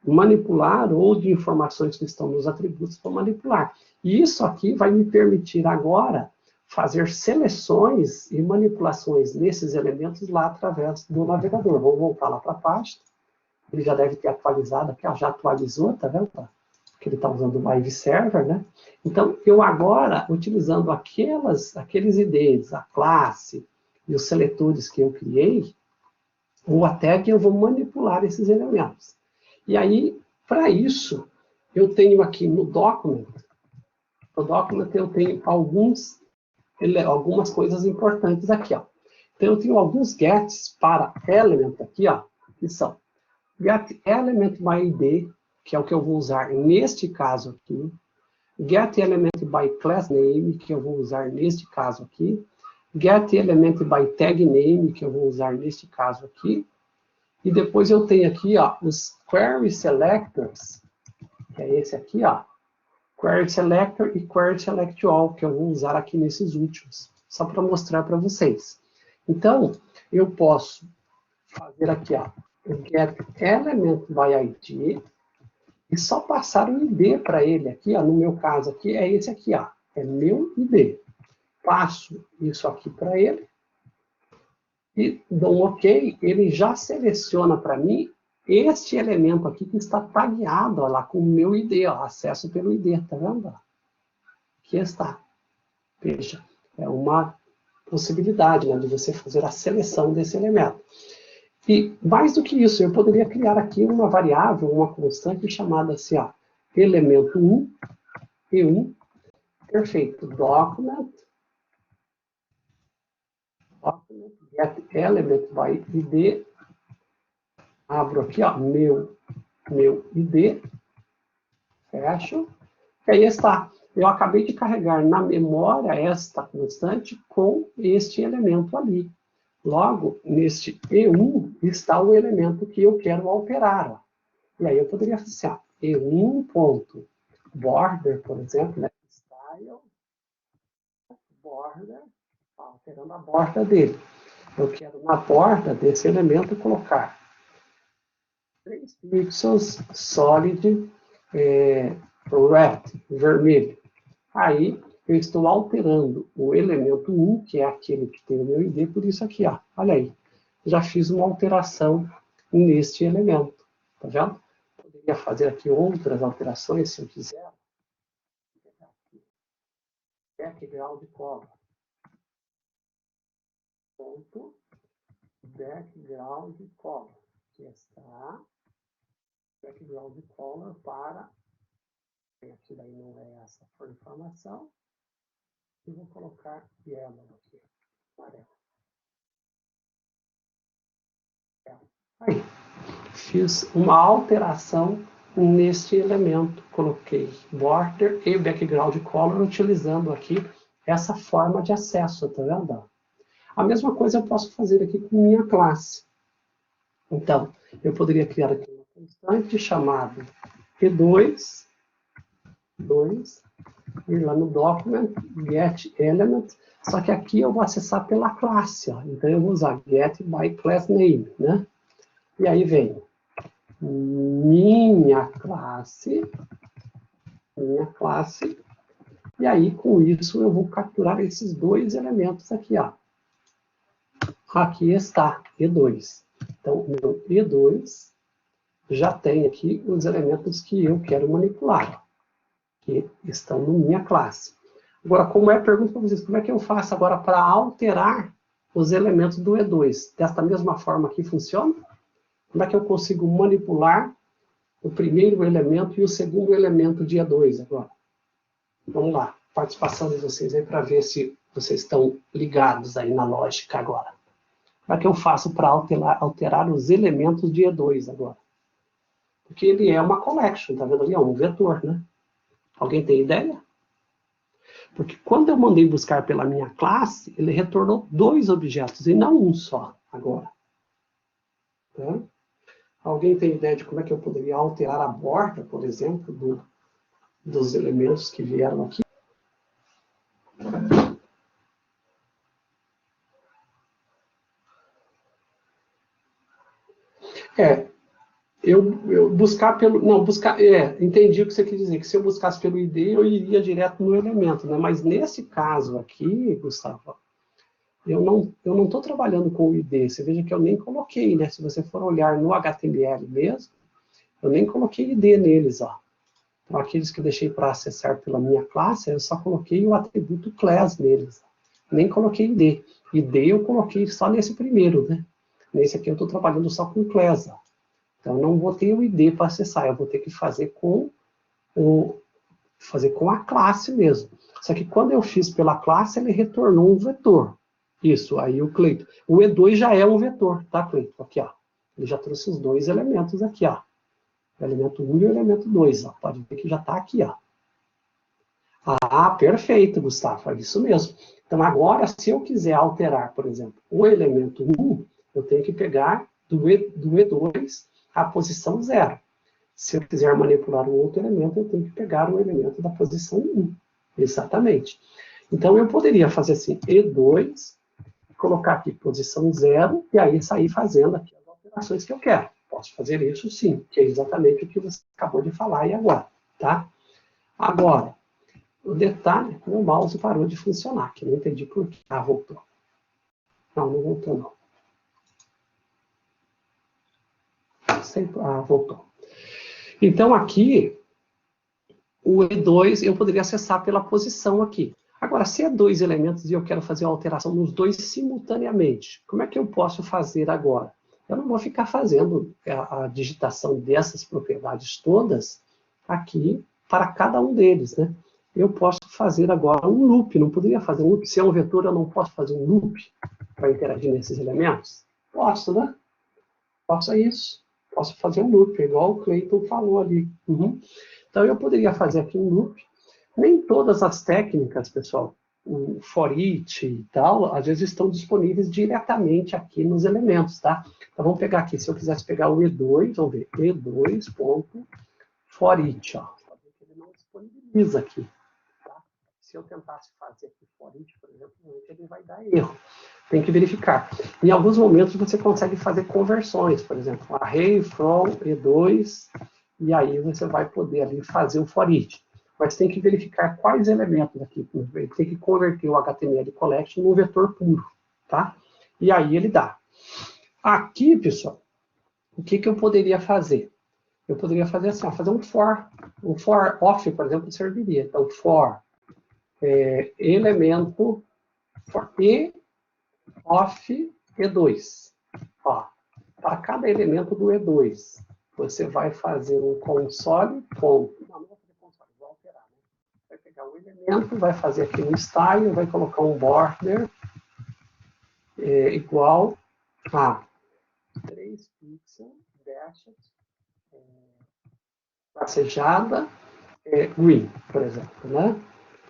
[SPEAKER 1] manipular ou de informações que estão nos atributos para manipular. E isso aqui vai me permitir agora fazer seleções e manipulações nesses elementos lá através do navegador. Vou voltar lá para a página. Ele já deve ter atualizado aqui, ó, já atualizou, tá vendo? Que ele está usando o Live Server, né? Então, eu agora, utilizando aqueles IDs, a classe e os seletores que eu criei, ou até que eu vou manipular esses elementos. E aí, para isso, eu tenho aqui no document eu tenho algumas coisas importantes aqui, ó. Então, eu tenho alguns gets para element aqui, ó, que são get element by ID, que é o que eu vou usar neste caso aqui. Get element by class name, que eu vou usar neste caso aqui. Get element by tag name, que eu vou usar neste caso aqui. E depois eu tenho aqui, ó, os query selectors, que é esse aqui, ó. Query selector e query select all, que eu vou usar aqui nesses últimos, só para mostrar para vocês. Então, eu posso fazer aqui, ó, o get element by ID, e só passar o ID para ele aqui, ó, no meu caso aqui, é esse aqui, ó, é meu ID. Passo isso aqui para ele, e dou um OK, ele já seleciona para mim este elemento aqui que está tagueado ó, lá com o meu ID, ó, acesso pelo ID, tá vendo? Aqui está. Veja, é uma possibilidade, né, de você fazer a seleção desse elemento. E mais do que isso, eu poderia criar aqui uma variável, uma constante chamada assim, ó, elemento 1, E1, perfeito, document, get element by ID, abro aqui, ó, meu ID, fecho, e aí está. Eu acabei de carregar na memória esta constante com este elemento ali. Logo, neste E1 está o elemento que eu quero alterar. Ó. E aí eu poderia fazer assim, E1.border, por exemplo, né? Style, border, alterando a borda dele. Eu quero na borda desse elemento colocar 3 pixels solid red, vermelho. Aí eu estou alterando o elemento 1, que é aquele que tem o meu ID, por isso aqui, ó. Olha aí. Já fiz uma alteração neste elemento. Tá vendo? Poderia fazer aqui outras alterações, se eu quiser. Background color. Ponto. Background color. Aqui está. Background color para... Aqui daí não é essa for informação. E vou colocar yellow aqui. Amarelo. Aí, fiz uma alteração neste elemento. Coloquei border e background color utilizando aqui essa forma de acesso, tá vendo? A mesma coisa eu posso fazer aqui com minha classe. Então, eu poderia criar aqui uma constante chamada E2, ir lá no document, get element, só que aqui eu vou acessar pela classe, ó. Então eu vou usar get by class name, né? E aí vem minha classe, e aí com isso eu vou capturar esses dois elementos aqui, ó. Aqui está, E2. Então, o meu E2 já tem aqui os elementos que eu quero manipular, que estão na minha classe. Agora, pergunto para vocês, como é que eu faço agora para alterar os elementos do E2? Desta mesma forma aqui funciona? Como é que eu consigo manipular o primeiro elemento e o segundo elemento de E2 agora? Vamos lá, participação de vocês aí para ver se vocês estão ligados aí na lógica agora. Como é que eu faço para alterar os elementos de E2 agora? Porque ele é uma collection, tá vendo ali? É um vetor, né? Alguém tem ideia? Porque quando eu mandei buscar pela minha classe, ele retornou 2 objetos e não um só agora. Tá? Alguém tem ideia de como é que eu poderia alterar a borda, por exemplo, dos elementos que vieram aqui. Eu buscar pelo... Não, buscar... entendi o que você quis dizer, que se eu buscasse pelo ID, eu iria direto no elemento, né? Mas nesse caso aqui, Gustavo, eu não estou trabalhando com o ID. Você veja que eu nem coloquei, né? Se você for olhar no HTML mesmo, eu nem coloquei ID neles, ó. Então, aqueles que eu deixei para acessar pela minha classe, eu só coloquei o atributo class neles. Nem coloquei ID. ID eu coloquei só nesse primeiro, né? Nesse aqui eu estou trabalhando só com class, ó. Então, eu não botei o ID para acessar, eu vou ter que fazer com a classe mesmo. Só que quando eu fiz pela classe, ele retornou um vetor. Isso, aí o Cleiton. O E2 já é um vetor, tá, Cleiton? Aqui, ó. Ele já trouxe os dois elementos aqui, ó. O elemento 1 e o elemento 2, ó. Pode ver que já está aqui, ó. Ah, perfeito, Gustavo, é isso mesmo. Então, agora, se eu quiser alterar, por exemplo, o elemento 1, eu tenho que pegar do E2 a posição 0. Se eu quiser manipular um outro elemento, eu tenho que pegar o elemento da posição 1. Exatamente. Então, eu poderia fazer assim, E2, colocar aqui posição 0, e aí sair fazendo aqui as alterações que eu quero. Posso fazer isso sim, que é exatamente o que você acabou de falar aí agora, tá? Agora, o detalhe é que o mouse parou de funcionar, que eu não entendi por quê. Ah, voltou. Não voltou, não. Ah, voltou. Então, aqui, o E2 eu poderia acessar pela posição aqui. Agora, se é dois elementos e eu quero fazer uma alteração nos dois simultaneamente, como é que eu posso fazer agora? Eu não vou ficar fazendo a digitação dessas propriedades todas aqui para cada um deles, né? Eu posso fazer agora um loop, não poderia fazer um loop? Se é um vetor, eu não posso fazer um loop para interagir nesses elementos? Posso, né? Posso isso. Posso fazer um loop, igual o Cleiton falou ali. Então, eu poderia fazer aqui um loop. Nem todas as técnicas, pessoal, o for each e tal, às vezes estão disponíveis diretamente aqui nos elementos, tá? Então, vamos pegar aqui. Se eu quisesse pegar o E2, vamos ver, E2.forEach, ó. Ele não disponibiliza aqui. Se eu tentasse fazer aqui for each, por exemplo, ele vai dar erro. Tem que verificar. Em alguns momentos você consegue fazer conversões, por exemplo, array from E2, e aí você vai poder ali fazer o for each. Mas tem que verificar quais elementos aqui. Tem que converter o HTML collection num vetor puro, tá? E aí ele dá. Aqui, pessoal, o que eu poderia fazer? Eu poderia fazer assim, ó, fazer um for off, por exemplo, serviria. Então, for elemento for e of E2. Ó, para cada elemento do E2, você vai fazer um console. Não vou fazer console, vou alterar. Né? Vai pegar o elemento, vai fazer aqui um style, vai colocar um border igual a 3 pixels, dashed, passejada, green, por exemplo, né?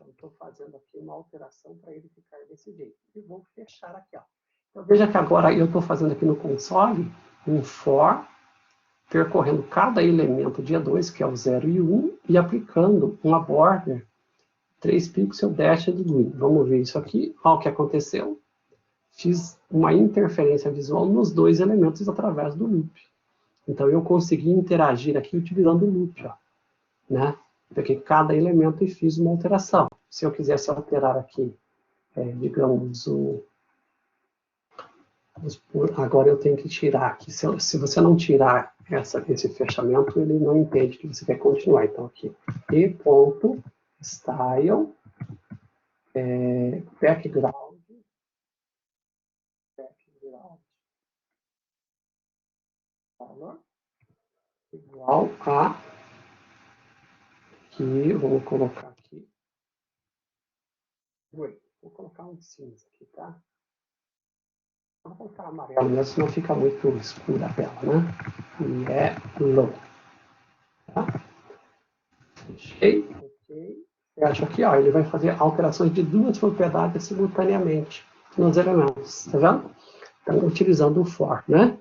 [SPEAKER 1] Estou fazendo aqui uma alteração para ele ficar desse jeito. E vou fechar aqui, ó. Então, veja que agora eu estou fazendo aqui no console um for, percorrendo cada elemento de E2, que é o 0 e 1, e aplicando uma border 3 pixels dashed green. Vamos ver isso aqui. Olha o que aconteceu. Fiz uma interferência visual nos dois elementos através do loop. Então, eu consegui interagir aqui utilizando o loop, ó, né? Peguei cada elemento e fiz uma alteração. Se eu quisesse alterar aqui, digamos, agora eu tenho que tirar aqui. Se você não tirar esse fechamento, ele não entende que você quer continuar. Então, aqui, e.style, background, igual a, aqui, vamos colocar aqui, vou colocar um cinza aqui, tá? Vou colocar amarelo mesmo, senão fica muito escura a tela, né? Yellow. Tá? Fechei, ok. Eu acho aqui, ó, ele vai fazer alterações de duas propriedades simultaneamente nos elementos, tá vendo? Então, utilizando o for, né?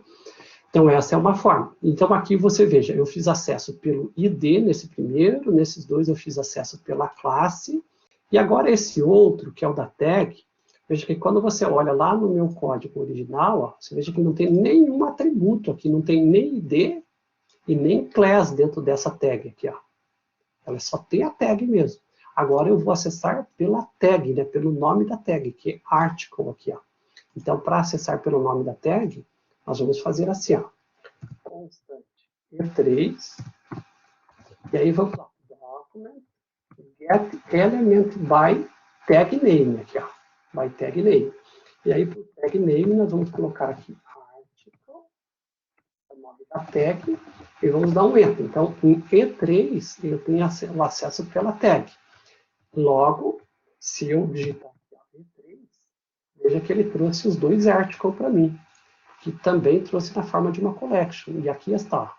[SPEAKER 1] Então, essa é uma forma. Então, aqui você veja, eu fiz acesso pelo ID nesse primeiro, nesses dois eu fiz acesso pela classe, e agora esse outro, que é o da tag, veja que quando você olha lá no meu código original, ó, você veja que não tem nenhum atributo aqui, não tem nem ID e nem class dentro dessa tag aqui, ó. Ela só tem a tag mesmo. Agora eu vou acessar pela tag, né, pelo nome da tag, que é article aqui, ó. Então, para acessar pelo nome da tag, nós vamos fazer assim, ó, constante E3, e aí vamos lá, document, get element by tag name, aqui, ó, by tag name. E aí, por tag name, nós vamos colocar aqui article, o nome da tag, e vamos dar um enter. Então, em E3, eu tenho o acesso pela tag. Logo, se eu digitar aqui, ó, E3, veja que ele trouxe os dois articles para mim, que também trouxe na forma de uma collection. E aqui está,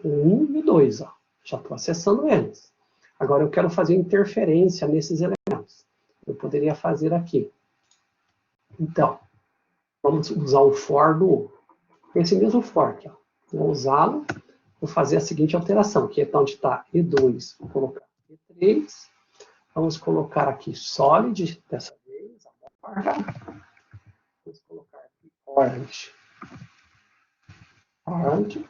[SPEAKER 1] o 1 e o 2. Ó. Já estou acessando eles. Agora eu quero fazer interferência nesses elementos. Eu poderia fazer aqui. Então, vamos usar o for do esse mesmo for aqui. Ó. Vou usá-lo, vou fazer a seguinte alteração, que é onde está E2, vou colocar E3. Vamos colocar aqui solid, dessa vez, vamos colocar aqui orange. Orange.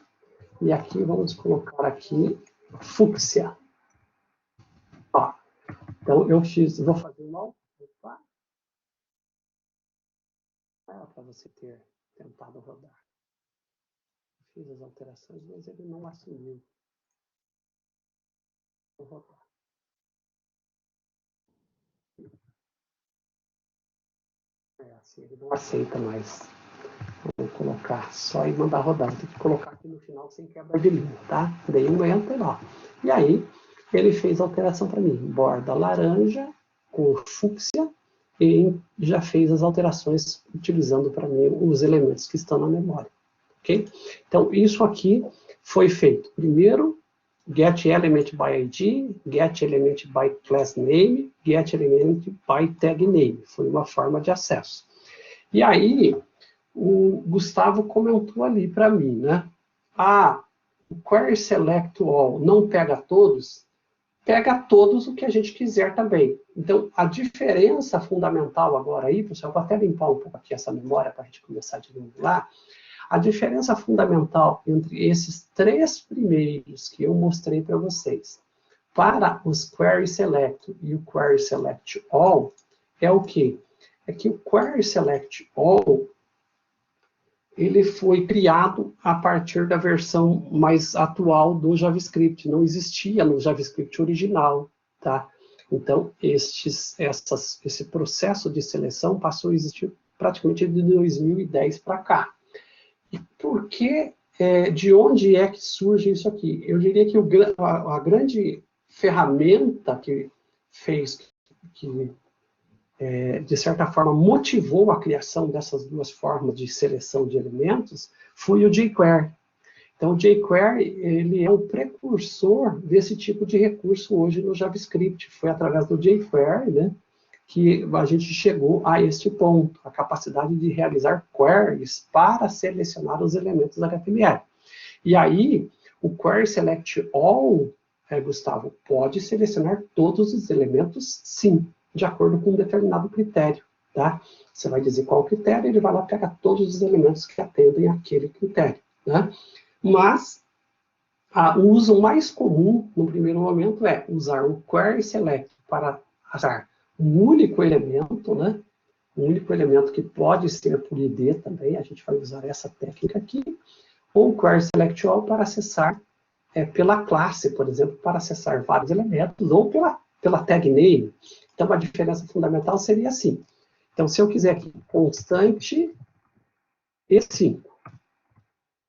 [SPEAKER 1] E aqui vamos colocar aqui fúcsia. Ó, então eu vou fazer uma. Opa. Para você ter tentado rodar. Fiz as alterações, mas ele não assumiu. Vou rodar. Assim, ele não aceita mais. Vou colocar só e mandar rodar. Vou ter que colocar aqui no final sem quebra de linha, tá? Dei um enter lá. E aí, ele fez a alteração para mim. Borda laranja com fúcsia e já fez as alterações utilizando para mim os elementos que estão na memória. Ok? Então, isso aqui foi feito. Primeiro, get element by ID, get element by class name, get element by tag name. Foi uma forma de acesso. E aí, o Gustavo comentou ali para mim, né? O query select all não pega todos? Pega todos o que a gente quiser também. Então, a diferença fundamental agora aí, pessoal, eu vou até limpar um pouco aqui essa memória para a gente começar de novo lá. A diferença fundamental entre esses três primeiros que eu mostrei para vocês, para os query select e o query select all, é o quê? É que o query select all ele foi criado a partir da versão mais atual do JavaScript. Não existia no JavaScript original, tá? Então, esse processo de seleção passou a existir praticamente de 2010 para cá. E por que, de onde é que surge isso aqui? Eu diria que a grande ferramenta que fez, de certa forma, motivou a criação dessas duas formas de seleção de elementos, foi o jQuery. Então, o jQuery ele é um precursor desse tipo de recurso hoje no JavaScript. Foi através do jQuery, né, que a gente chegou a este ponto, a capacidade de realizar queries para selecionar os elementos HTML. E aí, o Query Select All, Gustavo, pode selecionar todos os elementos, sim, de acordo com um determinado critério, tá? Você vai dizer qual critério, ele vai lá pegar todos os elementos que atendem àquele critério, né? Mas, o uso mais comum, no primeiro momento, é usar o Query Select para achar um único elemento, né? Um único elemento que pode ser por ID também, a gente vai usar essa técnica aqui, ou o Query Select All para acessar pela classe, por exemplo, para acessar vários elementos, ou pela tag name. Então, a diferença fundamental seria assim. Então, se eu quiser aqui constante E5,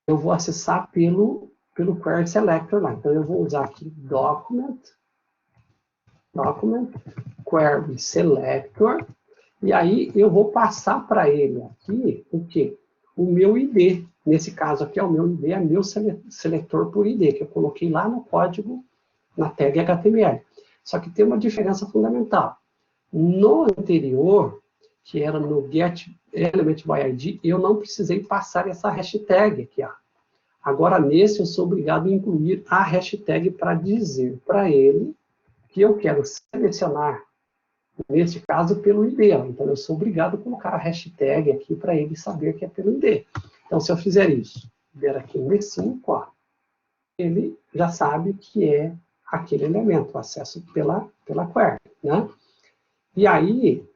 [SPEAKER 1] eu vou acessar pelo Query Selector lá. Então, eu vou usar aqui document, Query Selector, e aí eu vou passar para ele aqui o quê? O meu ID. Nesse caso aqui, o meu ID é meu seletor por ID, que eu coloquei lá no código, na tag HTML. Só que tem uma diferença fundamental. No anterior, que era no get element by ID, eu não precisei passar essa hashtag aqui, ó. Agora, nesse, eu sou obrigado a incluir a hashtag para dizer para ele que eu quero selecionar, neste caso, pelo ID. Então, eu sou obrigado a colocar a hashtag aqui para ele saber que é pelo ID. Então, se eu fizer isso, der aqui um E5, ó, ele já sabe que é aquele elemento, o acesso pela query, né? E aí,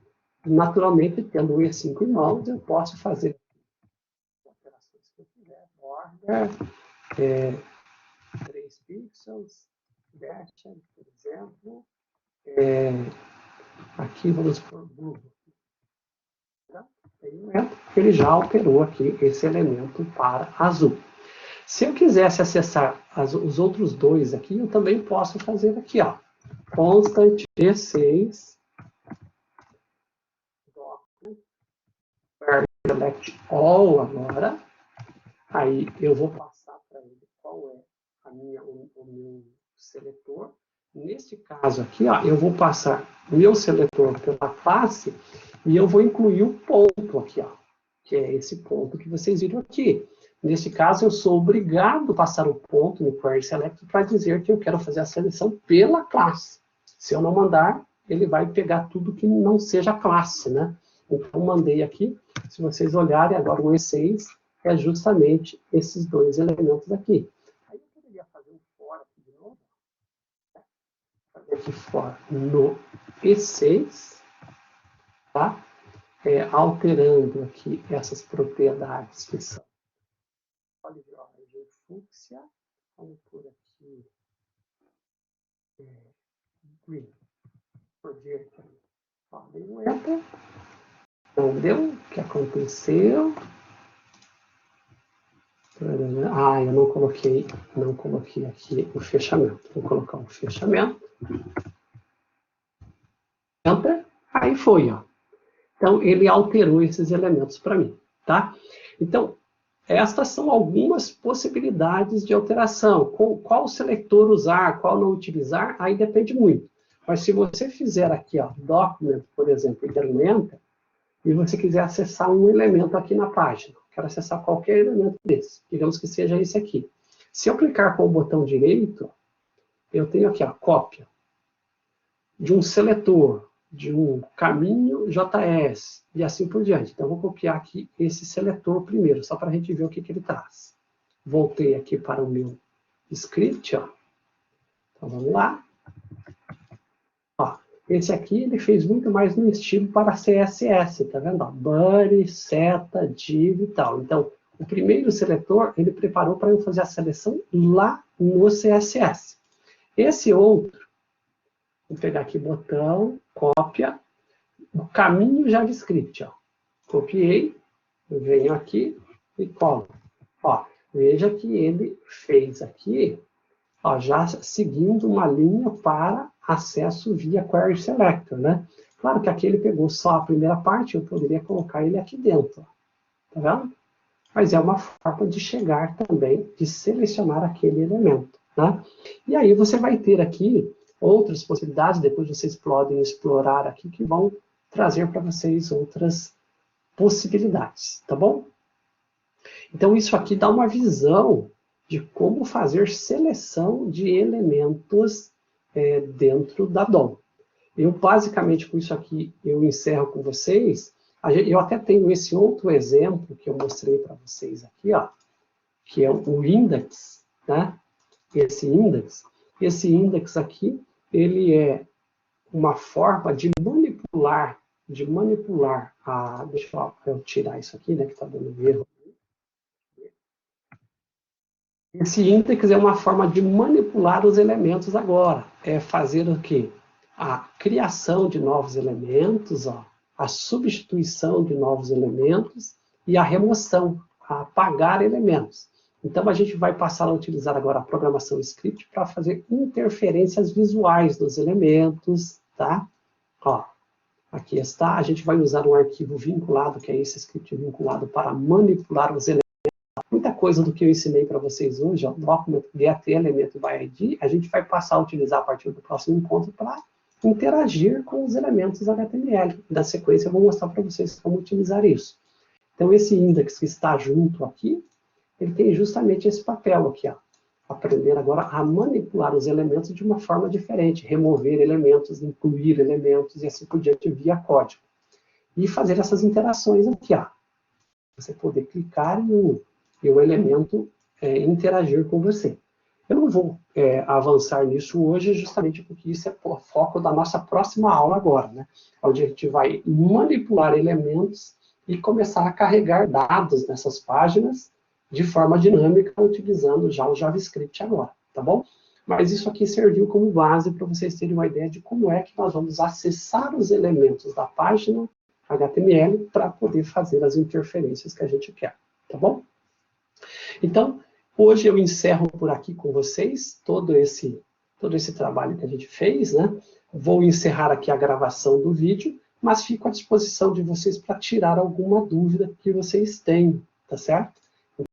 [SPEAKER 1] naturalmente, tendo o E5 em mãos, eu posso fazer operações que eu quiser. Border, 3 pixels, dash, por exemplo. Aqui vamos por Google. Ele já alterou aqui esse elemento para azul. Se eu quisesse acessar os outros dois aqui, eu também posso fazer aqui, ó. Constant E6 select all agora. Aí eu vou passar para ele qual é o meu seletor. Neste caso aqui, ó, eu vou passar o meu seletor pela classe e eu vou incluir o ponto aqui, ó, que é esse ponto que vocês viram aqui. Neste caso, eu sou obrigado a passar o ponto no query select para dizer que eu quero fazer a seleção pela classe. Se eu não mandar, ele vai pegar tudo que não seja classe, né? Então, mandei aqui. Se vocês olharem agora, o E6 é justamente esses dois elementos aqui. Aí eu poderia fazer um for aqui de novo. Fazer aqui for no E6, tá? Alterando aqui essas propriedades que são solid origin fúcsia, vamos por aqui green, project, dei um enter, não deu, o que aconteceu? Ah, eu não coloquei aqui o fechamento, vou colocar um fechamento, enter, aí foi, ó. Então, ele alterou esses elementos para mim, tá? Então, estas são algumas possibilidades de alteração. Qual selector usar, qual não utilizar, aí depende muito. Mas se você fizer aqui, ó, document, por exemplo, elemento, e você quiser acessar um elemento aqui na página, quero acessar qualquer elemento desse, digamos que seja esse aqui. Se eu clicar com o botão direito, eu tenho aqui a cópia de um seletor, de um caminho JS, e assim por diante. Então, eu vou copiar aqui esse seletor primeiro, só para a gente ver o que ele traz. Voltei aqui para o meu script, ó. Então, vamos lá. Ó, esse aqui, ele fez muito mais no estilo para CSS, tá vendo? Buddy, seta, div e tal. Então, o primeiro seletor, ele preparou para eu fazer a seleção lá no CSS. Esse outro, vou pegar aqui botão, cópia, o caminho JavaScript, ó. Copiei, eu venho aqui e colo. Ó, veja que ele fez aqui, ó, já seguindo uma linha para acesso via Query Selector, né? Claro que aqui ele pegou só a primeira parte, eu poderia colocar ele aqui dentro, tá vendo? Mas é uma forma de chegar também, de selecionar aquele elemento, né? E aí você vai ter aqui outras possibilidades, depois vocês podem explorar aqui, que vão trazer para vocês outras possibilidades, tá bom? Então, isso aqui dá uma visão de como fazer seleção de elementos dentro da DOM. Eu, basicamente, com isso aqui, eu encerro com vocês. Eu até tenho esse outro exemplo que eu mostrei para vocês aqui, ó, que é o index, né? Esse index aqui, ele é uma forma de manipular deixa eu tirar isso aqui, né, que está dando erro. Esse index é uma forma de manipular os elementos agora. É fazer o quê? A criação de novos elementos, ó, a substituição de novos elementos e a remoção, a apagar elementos. Então, a gente vai passar a utilizar agora a programação script para fazer interferências visuais dos elementos, tá? Ó, aqui está. A gente vai usar um arquivo vinculado, que é esse script vinculado para manipular os elementos. Muita coisa do que eu ensinei para vocês hoje, ó, document, get element by ID, a gente vai passar a utilizar a partir do próximo encontro para interagir com os elementos HTML. Na sequência, eu vou mostrar para vocês como utilizar isso. Então, esse index que está junto aqui, ele tem justamente esse papel aqui, ó. Aprender agora a manipular os elementos de uma forma diferente, remover elementos, incluir elementos e assim por diante via código. E fazer essas interações aqui, ó. Você poder clicar e o elemento interagir com você. Eu não vou avançar nisso hoje, justamente porque isso é o foco da nossa próxima aula agora, né? Onde a gente vai manipular elementos e começar a carregar dados nessas páginas de forma dinâmica, utilizando já o JavaScript agora, tá bom? Mas isso aqui serviu como base para vocês terem uma ideia de como é que nós vamos acessar os elementos da página HTML para poder fazer as interferências que a gente quer, tá bom? Então, hoje eu encerro por aqui com vocês todo esse trabalho que a gente fez, né? Vou encerrar aqui a gravação do vídeo, mas fico à disposição de vocês para tirar alguma dúvida que vocês tenham, tá certo?